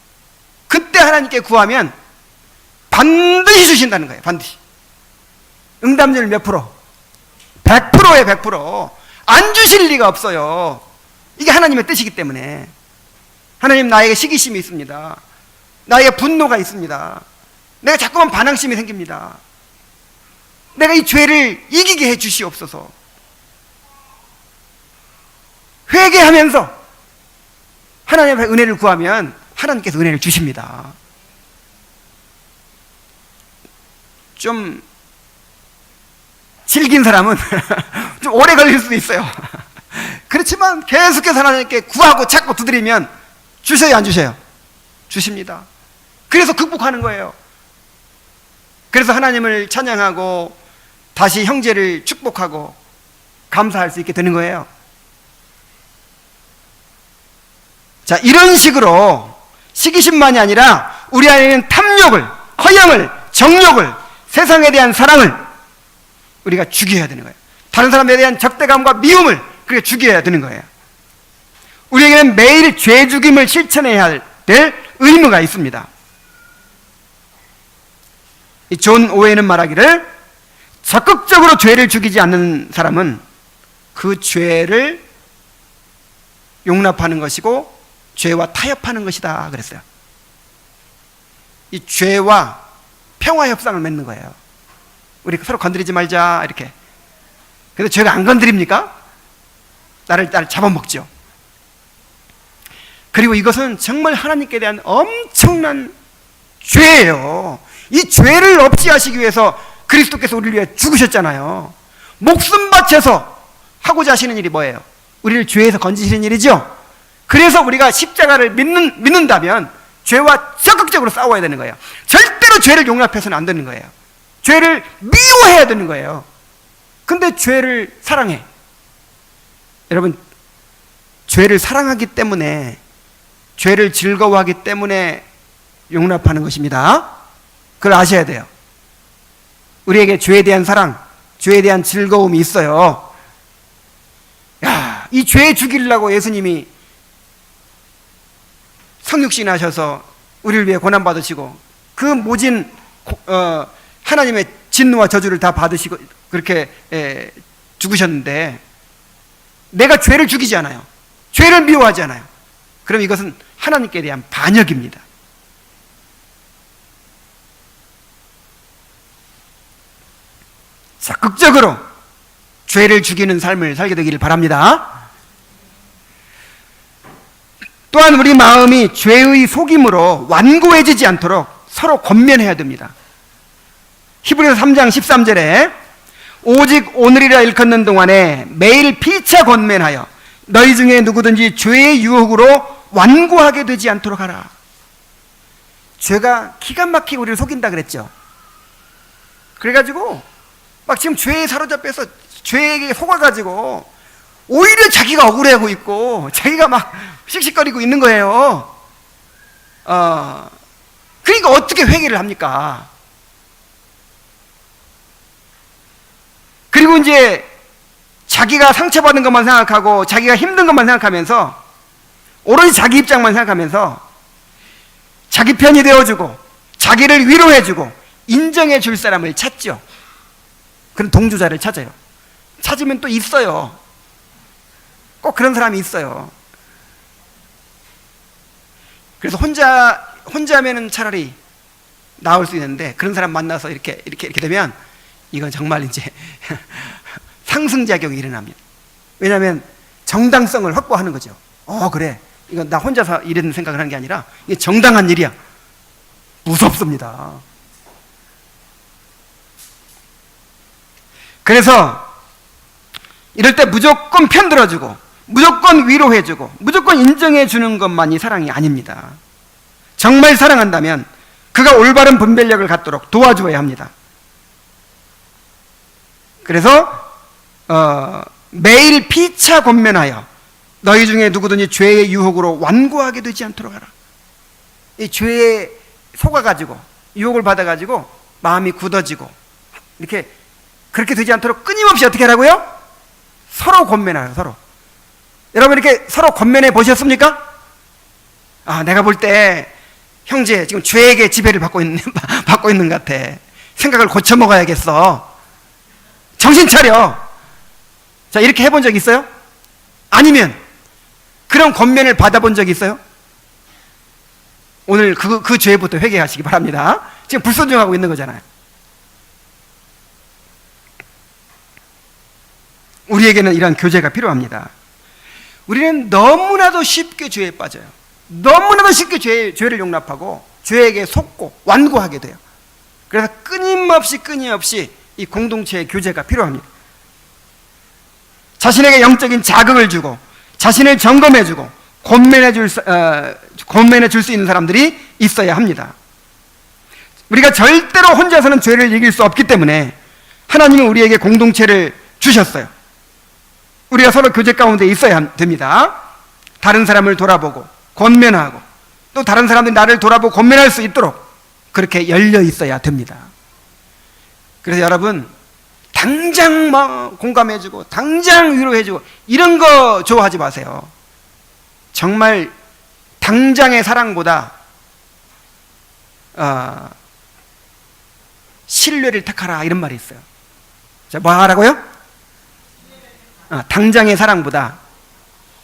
그때 하나님께 구하면 반드시 주신다는 거예요. 반드시. 응답률 몇 프로? 100%에 100%. 안 주실 리가 없어요. 이게 하나님의 뜻이기 때문에. 하나님, 나에게 시기심이 있습니다. 나에게 분노가 있습니다. 내가 자꾸만 반항심이 생깁니다. 내가 이 죄를 이기게 해 주시옵소서. 회개하면서 하나님 앞에 은혜를 구하면 하나님께서 은혜를 주십니다. 좀 질긴 사람은 좀 오래 걸릴 수도 있어요. 그렇지만 계속해서 하나님께 구하고 찾고 두드리면 주셔요, 안 주셔요? 주십니다. 그래서 극복하는 거예요. 그래서 하나님을 찬양하고 다시 형제를 축복하고 감사할 수 있게 되는 거예요. 자, 자, 이런 식으로 시기심만이 아니라 우리 안에 있는 탐욕을, 허영을, 정욕을, 세상에 대한 사랑을 우리가 죽여야 되는 거예요. 다른 사람에 대한 적대감과 미움을 그렇게 죽여야 되는 거예요. 우리에게는 매일 죄 죽임을 실천해야 될 의무가 있습니다. 이 존 오웨이는 말하기를, 적극적으로 죄를 죽이지 않는 사람은 그 죄를 용납하는 것이고 죄와 타협하는 것이다 그랬어요. 이 죄와 평화 협상을 맺는 거예요. 우리 서로 건드리지 말자 이렇게. 근데 죄가 안 건드립니까? 나를 잡아먹죠. 그리고 이것은 정말 하나님께 대한 엄청난 죄예요. 이 죄를 없이 하시기 위해서 그리스도께서 우리를 위해 죽으셨잖아요. 목숨 바쳐서 하고자 하시는 일이 뭐예요? 우리를 죄에서 건지시는 일이죠. 그래서 우리가 십자가를 믿는다면 죄와 적극적으로 싸워야 되는 거예요. 절대로 죄를 용납해서는 안 되는 거예요. 죄를 미워해야 되는 거예요. 근데 죄를 사랑해. 여러분, 죄를 사랑하기 때문에, 죄를 즐거워하기 때문에 용납하는 것입니다. 그걸 아셔야 돼요. 우리에게 죄에 대한 사랑, 죄에 대한 즐거움이 있어요. 야, 이 죄 죽이려고 예수님이 성육신 하셔서 우리를 위해 고난받으시고 그 모진 하나님의 진노와 저주를 다 받으시고 그렇게 죽으셨는데, 내가 죄를 죽이지 않아요. 죄를 미워하지 않아요. 그럼 이것은 하나님께 대한 반역입니다. 적극적으로 죄를 죽이는 삶을 살게 되기를 바랍니다. 또한 우리 마음이 죄의 속임으로 완고해지지 않도록 서로 권면해야 됩니다. 히브리서 3장 13절에 오직 오늘이라 일컫는 동안에 매일 피차 권면하여 너희 중에 누구든지 죄의 유혹으로 완고하게 되지 않도록 하라. 죄가 기가 막히게 우리를 속인다 그랬죠. 그래가지고 막 지금 죄에 사로잡혀서 죄에게 속아가지고 오히려 자기가 억울해하고 있고 자기가 막 씩씩거리고 있는 거예요. 그러니까 어떻게 회개를 합니까? 그리고 이제 자기가 상처받은 것만 생각하고 자기가 힘든 것만 생각하면서 오로지 자기 입장만 생각하면서 자기 편이 되어주고 자기를 위로해주고 인정해 줄 사람을 찾죠. 그런 동조자를 찾아요. 찾으면 또 있어요. 꼭 그런 사람이 있어요. 그래서 혼자면은 차라리 나올 수 있는데, 그런 사람 만나서 이렇게 되면 이건 정말 이제 상승작용이 일어납니다. 왜냐하면 정당성을 확보하는 거죠. 그래, 이건 나 혼자서 이런 생각을 하는 게 아니라 이게 정당한 일이야. 무섭습니다. 그래서 이럴 때 무조건 편들어주고 무조건 위로해주고 무조건 인정해주는 것만이 사랑이 아닙니다. 정말 사랑한다면 그가 올바른 분별력을 갖도록 도와주어야 합니다. 그래서 매일 피차 권면하여 너희 중에 누구든지 죄의 유혹으로 완고하게 되지 않도록 하라. 이 죄에 속아가지고 유혹을 받아가지고 마음이 굳어지고 이렇게 그렇게 되지 않도록 끊임없이 어떻게 하라고요? 서로 권면하라. 서로. 여러분 이렇게 서로 권면해 보셨습니까? 내가 볼 때 형제 지금 죄에게 지배를 받고 있는 것 같아. 생각을 고쳐 먹어야겠어. 정신 차려. 자, 이렇게 해본 적 있어요? 아니면 그런 권면을 받아본 적이 있어요? 오늘 그 죄부터 회개하시기 바랍니다. 지금 불순종하고 있는 거잖아요. 우리에게는 이런 교제가 필요합니다. 우리는 너무나도 쉽게 죄에 빠져요. 너무나도 쉽게 죄를 용납하고 죄에게 속고 완고하게 돼요. 그래서 끊임없이 이 공동체의 교제가 필요합니다. 자신에게 영적인 자극을 주고 자신을 점검해주고 권면해 줄 수 있는 사람들이 있어야 합니다. 우리가 절대로 혼자서는 죄를 이길 수 없기 때문에 하나님은 우리에게 공동체를 주셨어요. 우리가 서로 교제 가운데 있어야 됩니다. 다른 사람을 돌아보고 권면하고 또 다른 사람들이 나를 돌아보고 권면할 수 있도록 그렇게 열려 있어야 됩니다. 그래서 여러분, 당장 막 공감해주고 당장 위로해주고 이런 거 좋아하지 마세요. 정말 당장의 사랑보다 신뢰를 택하라 이런 말이 있어요. 자, 뭐 하라고요? 당장의 사랑보다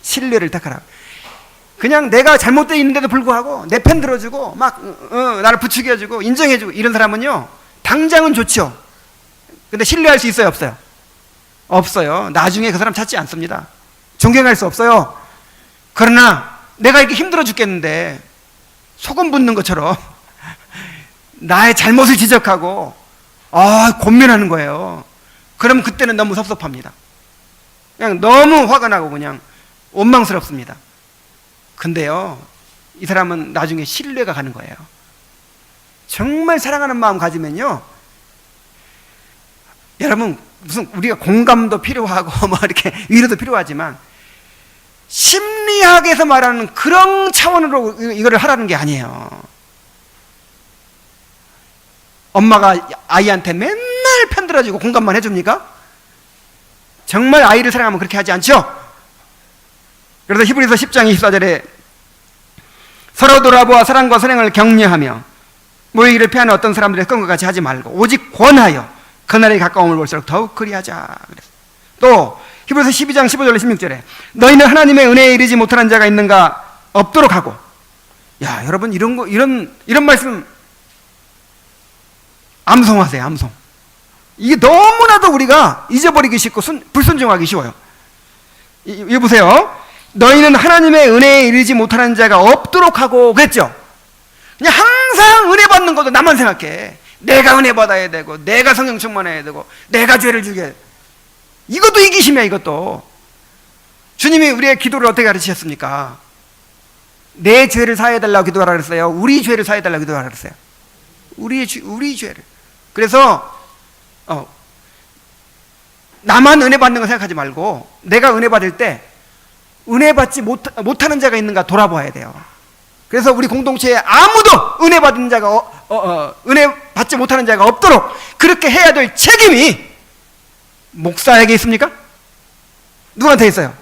신뢰를 택하라. 그냥 내가 잘못되어 있는데도 불구하고 내 편 들어주고 막 나를 부추겨주고 인정해주고 이런 사람은요, 당장은 좋죠. 근데 신뢰할 수 있어요, 없어요? 없어요. 나중에 그 사람 찾지 않습니다. 존경할 수 없어요. 그러나 내가 이렇게 힘들어 죽겠는데 소금 붓는 것처럼 나의 잘못을 지적하고 권면하는 거예요. 그럼 그때는 너무 섭섭합니다. 그냥 너무 화가 나고 그냥 원망스럽습니다. 근데요, 이 사람은 나중에 신뢰가 가는 거예요. 정말 사랑하는 마음 가지면요, 여러분, 무슨 우리가 공감도 필요하고 뭐 이렇게 위로도 필요하지만 심리학에서 말하는 그런 차원으로 이거를 하라는 게 아니에요. 엄마가 아이한테 맨날 편들어주고 공감만 해줍니까? 정말 아이를 사랑하면 그렇게 하지 않죠? 그래서 히브리서 10장 24절에 서로 돌아보아 사랑과 선행을 격려하며 모이기를 피하는 어떤 사람들의 습관과 같이 하지 말고 오직 권하여 그날의 가까움을 볼수록 더욱 그리하자. 그랬어요. 또 히브리서 12장 15절에 16절에 너희는 하나님의 은혜에 이르지 못하는 자가 있는가 없도록 하고. 야, 여러분, 이런 말씀 암송하세요. 암송. 이게 너무나도 우리가 잊어버리기 쉽고 불순종하기 쉬워요. 이거 보세요. 너희는 하나님의 은혜에 이르지 못하는 자가 없도록 하고 그랬죠. 그냥 항상 은혜 받는 것도 나만 생각해. 내가 은혜 받아야 되고 내가 성령 충만해야 되고 내가 죄를 죽여야 돼. 이것도 이기심이야. 이것도. 주님이 우리의 기도를 어떻게 가르치셨습니까? 내 죄를 사해달라고 기도하라 그랬어요? 우리 죄를 사해달라고 기도하라 그랬어요? 우리 죄를. 그래서 나만 은혜 받는 거 생각하지 말고 내가 은혜 받을 때 은혜 받지 못하는 자가 있는가 돌아봐야 돼요. 그래서 우리 공동체에 아무도 은혜 받는 자가 은혜 받지 못하는 자가 없도록 그렇게 해야 될 책임이 목사에게 있습니까? 누구한테 있어요?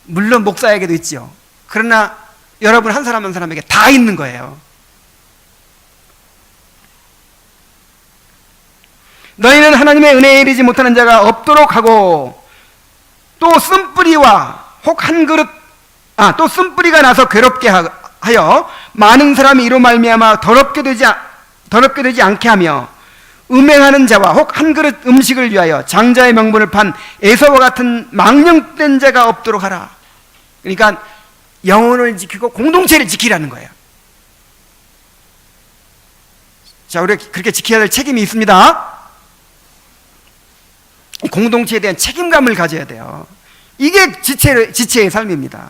물론 목사에게도 있지요. 그러나 여러분 한 사람 한 사람에게 다 있는 거예요. 너희는 하나님의 은혜에 이르지 못하는 자가 없도록 하고 또 쓴뿌리와 혹 한 그릇 또 쓴뿌리가 나서 괴롭게 하여 많은 사람이 이로 말미암아 더럽게 되지 않게 하며 음행하는 자와 혹 한 그릇 음식을 위하여 장자의 명분을 판 에서와 같은 망령된 자가 없도록 하라. 그러니까 영혼을 지키고 공동체를 지키라는 거예요. 자, 우리가 그렇게 지켜야 될 책임이 있습니다. 공동체에 대한 책임감을 가져야 돼요. 이게 지체의 삶입니다.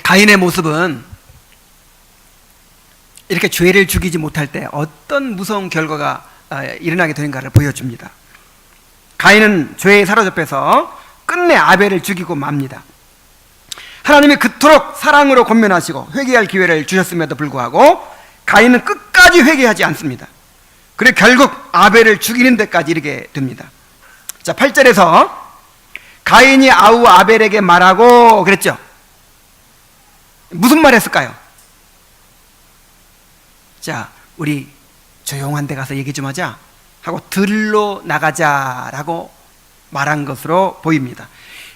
가인의 모습은 이렇게 죄를 죽이지 못할 때 어떤 무서운 결과가 일어나게 되는가를 보여줍니다. 가인은 죄에 사로잡혀서 끝내 아벨을 죽이고 맙니다. 하나님이 그토록 사랑으로 권면하시고 회개할 기회를 주셨음에도 불구하고 가인은 끝까지 회개하지 않습니다. 그리고 결국 아벨을 죽이는 데까지 이르게 됩니다. 자, 8절에서 가인이 아우 아벨에게 말하고 그랬죠. 무슨 말 했을까요? 자, 우리 조용한 데 가서 얘기 좀 하자 하고 들로 나가자라고 말한 것으로 보입니다.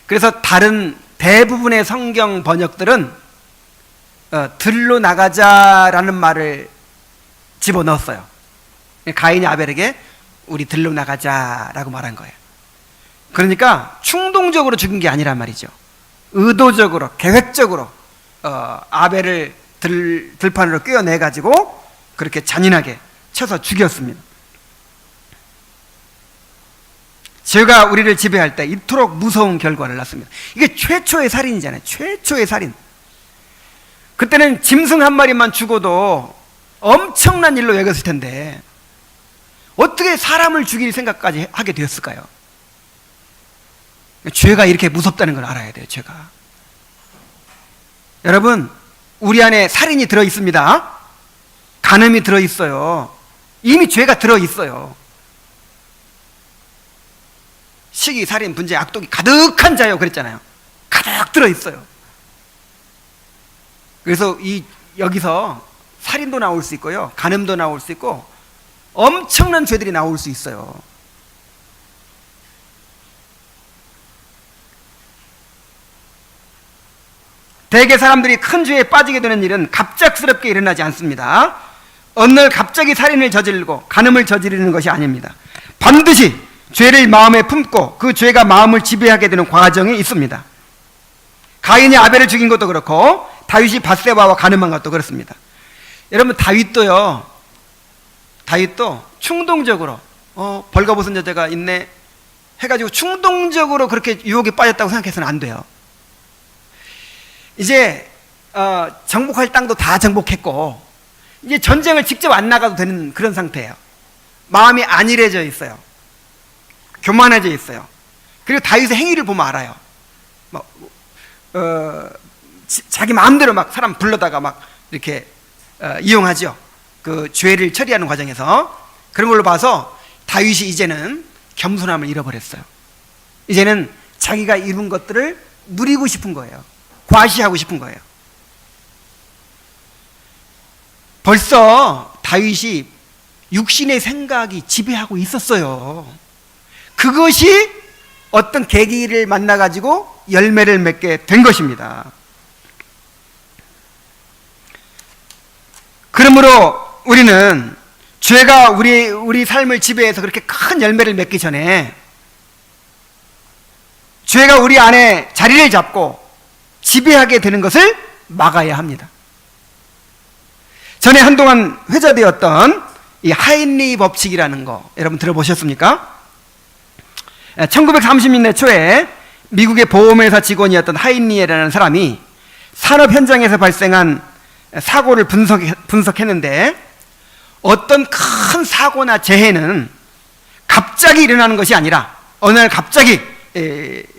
그래서 다른 대부분의 성경 번역들은 들로 나가자라는 말을 집어넣었어요. 가인이 아벨에게 우리 들로 나가자라고 말한 거예요. 그러니까 충동적으로 죽인 게 아니란 말이죠. 의도적으로 계획적으로 아벨을 들판으로 꿰어내가지고 그렇게 잔인하게 쳐서 죽였습니다. 죄가 우리를 지배할 때 이토록 무서운 결과를 낳습니다. 이게 최초의 살인이잖아요. 최초의 살인. 그때는 짐승 한 마리만 죽어도 엄청난 일로 여겼을 텐데 어떻게 사람을 죽일 생각까지 하게 되었을까요? 죄가 이렇게 무섭다는 걸 알아야 돼요. 죄가. 여러분, 우리 안에 살인이 들어있습니다. 간음이 들어있어요. 이미 죄가 들어있어요. 시기, 살인, 분재, 악독이 가득한 자요 그랬잖아요. 가득 들어있어요. 그래서 여기서 살인도 나올 수 있고요, 간음도 나올 수 있고 엄청난 죄들이 나올 수 있어요. 대개 사람들이 큰 죄에 빠지게 되는 일은 갑작스럽게 일어나지 않습니다. 어느 날 갑자기 살인을 저지르고 간음을 저지르는 것이 아닙니다. 반드시 죄를 마음에 품고 그 죄가 마음을 지배하게 되는 과정이 있습니다. 가인이 아벨을 죽인 것도 그렇고 다윗이 밧세바와 간음한 것도 그렇습니다. 여러분, 다윗도 충동적으로 벌거벗은 여자가 있네 해가지고 충동적으로 그렇게 유혹에 빠졌다고 생각해서는 안 돼요. 이제 정복할 땅도 다 정복했고 이제 전쟁을 직접 안 나가도 되는 그런 상태예요. 마음이 안일해져 있어요. 교만해져 있어요. 그리고 다윗의 행위를 보면 알아요. 자기 마음대로 막 사람 불러다가 막 이렇게 이용하죠. 그 죄를 처리하는 과정에서. 그런 걸로 봐서 다윗이 이제는 겸손함을 잃어버렸어요. 이제는 자기가 이룬 것들을 누리고 싶은 거예요. 과시하고 싶은 거예요. 벌써 다윗이 육신의 생각이 지배하고 있었어요. 그것이 어떤 계기를 만나가지고 열매를 맺게 된 것입니다. 그러므로 우리는 죄가 우리 삶을 지배해서 그렇게 큰 열매를 맺기 전에 죄가 우리 안에 자리를 잡고 지배하게 되는 것을 막아야 합니다. 전에 한동안 회자되었던 이 하인리 법칙이라는 거 여러분 들어보셨습니까? 1930년대 초에 미국의 보험회사 직원이었던 하인리라는 사람이 산업 현장에서 발생한 사고를 분석했는데 어떤 큰 사고나 재해는 갑자기 일어나는 것이 아니라 어느 날 갑자기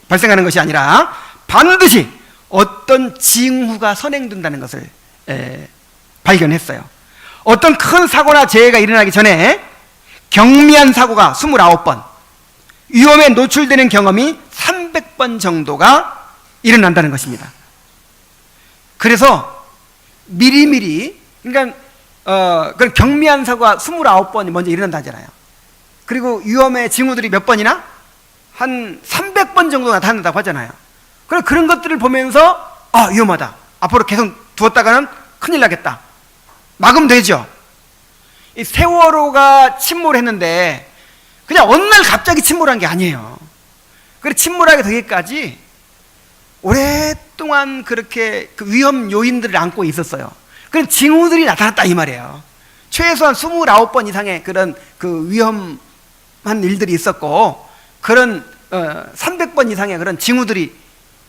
발생하는 것이 아니라 반드시 어떤 징후가 선행된다는 것을 발견했어요. 어떤 큰 사고나 재해가 일어나기 전에 경미한 사고가 29번, 위험에 노출되는 경험이 300번 정도가 일어난다는 것입니다. 그래서 미리미리, 그러니까 그런 경미한 사고가 29번이 먼저 일어난다잖아요. 그리고 위험의 징후들이 몇 번이나? 한 300번 정도 나타난다고 하잖아요. 그런 것들을 보면서 위험하다, 앞으로 계속 두었다가는 큰일 나겠다, 막으면 되죠. 이 세월호가 침몰했는데 그냥 어느 날 갑자기 침몰한 게 아니에요. 그래 침몰하게 되기까지 오랫동안 그렇게 그 위험 요인들을 안고 있었어요. 그런 징후들이 나타났다 이 말이에요. 최소한 29번 이상의 그런 그 위험한 일들이 있었고 그런 300번 이상의 그런 징후들이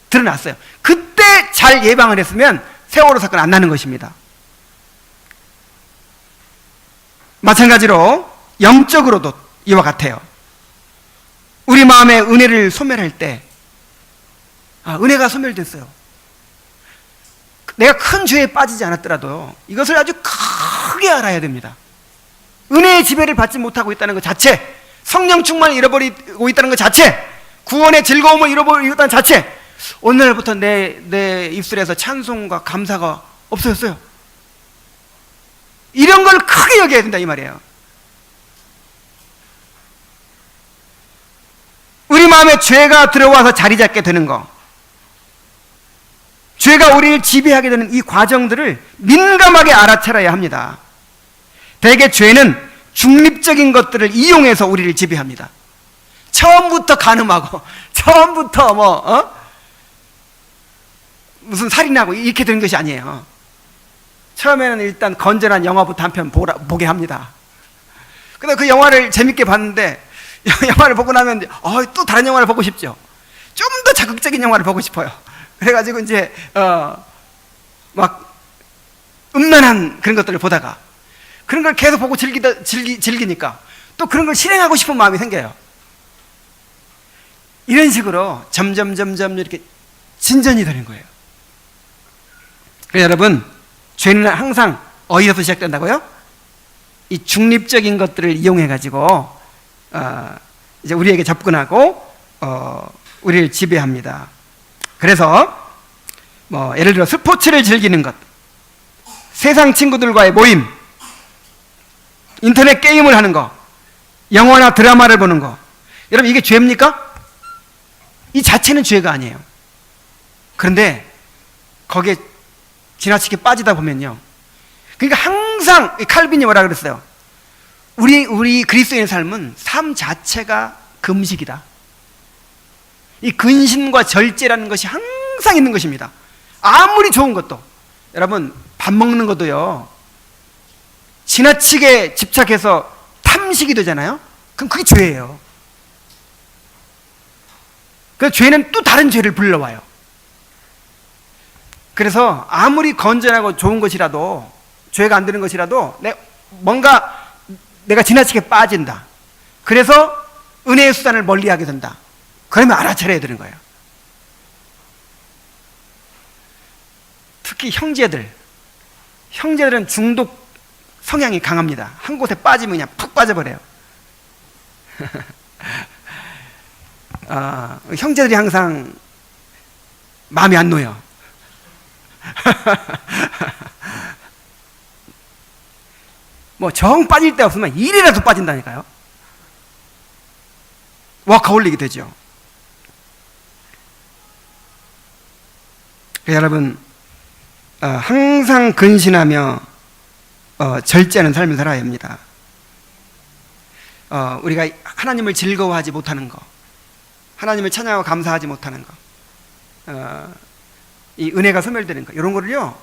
드러났어요. 그때 잘 예방을 했으면 세월호 사건 안 나는 것입니다. 마찬가지로 영적으로도 이와 같아요. 우리 마음에 은혜를 소멸할 때 은혜가 소멸됐어요. 내가 큰 죄에 빠지지 않았더라도 이것을 아주 크게 알아야 됩니다. 은혜의 지배를 받지 못하고 있다는 것 자체, 성령 충만을 잃어버리고 있다는 것 자체, 구원의 즐거움을 잃어버리고 있다는 자체, 오늘부터 내 입술에서 찬송과 감사가 없어졌어요. 이런 걸 크게 여겨야 된다 이 말이에요. 우리 마음에 죄가 들어와서 자리 잡게 되는 거, 죄가 우리를 지배하게 되는 이 과정들을 민감하게 알아차려야 합니다. 대개 죄는 중립적인 것들을 이용해서 우리를 지배합니다. 처음부터 간음하고 처음부터 무슨 살인하고 이렇게 되는 것이 아니에요. 처음에는 일단 건전한 영화부터 한 편 보게 합니다. 근데 그 영화를 재밌게 봤는데 영화를 보고 나면 또 다른 영화를 보고 싶죠. 좀 더 자극적인 영화를 보고 싶어요. 그래가지고 이제 막 음란한 그런 것들을 보다가 그런 걸 계속 보고 즐기니까 또 그런 걸 실행하고 싶은 마음이 생겨요. 이런 식으로 점점 이렇게 진전이 되는 거예요. 그래서 여러분, 죄는 항상 어디서 시작된다고요? 이 중립적인 것들을 이용해 가지고 이제 우리에게 접근하고 우리를 지배합니다. 그래서 뭐 예를 들어 스포츠를 즐기는 것, 세상 친구들과의 모임, 인터넷 게임을 하는 거, 영화나 드라마를 보는 거, 여러분 이게 죄입니까? 이 자체는 죄가 아니에요. 그런데 거기에 지나치게 빠지다 보면요, 그러니까 항상 칼빈이 뭐라 그랬어요? 우리 그리스도인의 삶은 삶 자체가 금식이다. 이 근신과 절제라는 것이 항상 있는 것입니다. 아무리 좋은 것도, 여러분 밥 먹는 것도요, 지나치게 집착해서 탐식이 되잖아요. 그럼 그게 죄예요. 그래서 죄는 또 다른 죄를 불러와요. 그래서 아무리 건전하고 좋은 것이라도, 죄가 안 되는 것이라도 뭔가 내가 지나치게 빠진다. 그래서 은혜의 수단을 멀리하게 된다. 그러면 알아차려야 되는 거예요. 특히 형제들은 중독 성향이 강합니다. 한 곳에 빠지면 그냥 푹 빠져버려요. 형제들이 항상 마음이 안 놓여. 뭐 정 빠질 데 없으면 일이라도 빠진다니까요. 워커홀릭이 되죠. 여러분, 항상 근신하며 절제하는 삶을 살아야 합니다. 우리가 하나님을 즐거워하지 못하는 거, 하나님을 찬양하고 감사하지 못하는 거, 이 은혜가 소멸되는 거, 이런 거를요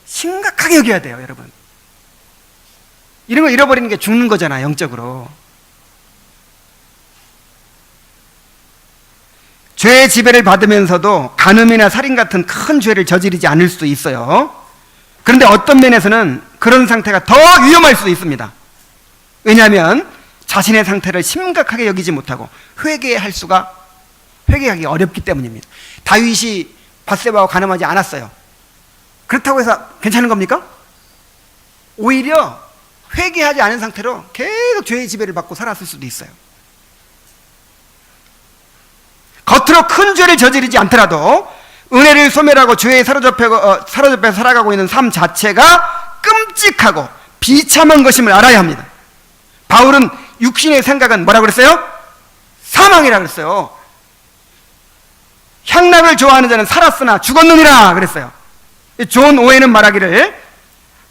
심각하게 여겨야 돼요. 여러분, 이런 거 잃어버리는 게 죽는 거잖아, 영적으로. 죄의 지배를 받으면서도 간음이나 살인 같은 큰 죄를 저지르지 않을 수도 있어요. 그런데 어떤 면에서는 그런 상태가 더 위험할 수도 있습니다. 왜냐하면 자신의 상태를 심각하게 여기지 못하고 회개하기 어렵기 때문입니다. 다윗이 밧세바와 간음하지 않았어요. 그렇다고 해서 괜찮은 겁니까? 오히려 회개하지 않은 상태로 계속 죄의 지배를 받고 살았을 수도 있어요. 겉으로 큰 죄를 저지르지 않더라도 은혜를 소멸하고 죄에 사로잡혀 살아가고 있는 삶 자체가 끔찍하고 비참한 것임을 알아야 합니다. 바울은 육신의 생각은 뭐라고 그랬어요? 사망이라고 그랬어요. 향락을 좋아하는 자는 살았으나 죽었느니라 그랬어요. 존 오웬은 말하기를,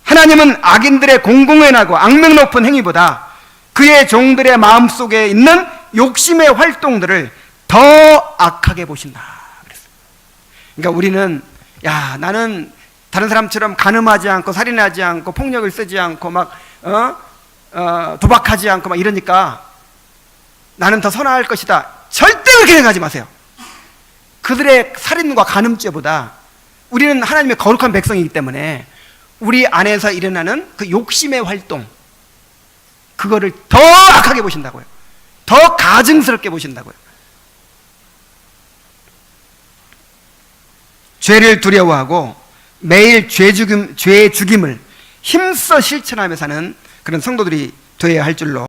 하나님은 악인들의 공공연하고 악명 높은 행위보다 그의 종들의 마음속에 있는 욕심의 활동들을 더 악하게 보신다 그랬어요. 그러니까 우리는, 나는 다른 사람처럼 간음하지 않고 살인하지 않고 폭력을 쓰지 않고 막 도박하지 않고 막 이러니까 나는 더 선할 것이다. 절대 그렇게 생각하지 마세요. 그들의 살인과 간음죄보다 우리는 하나님의 거룩한 백성이기 때문에 우리 안에서 일어나는 그 욕심의 활동, 그거를 더 악하게 보신다고요. 더 가증스럽게 보신다고요. 죄를 두려워하고 매일 죄 죽임을 힘써 실천하며 사는 그런 성도들이 되어야 할 줄로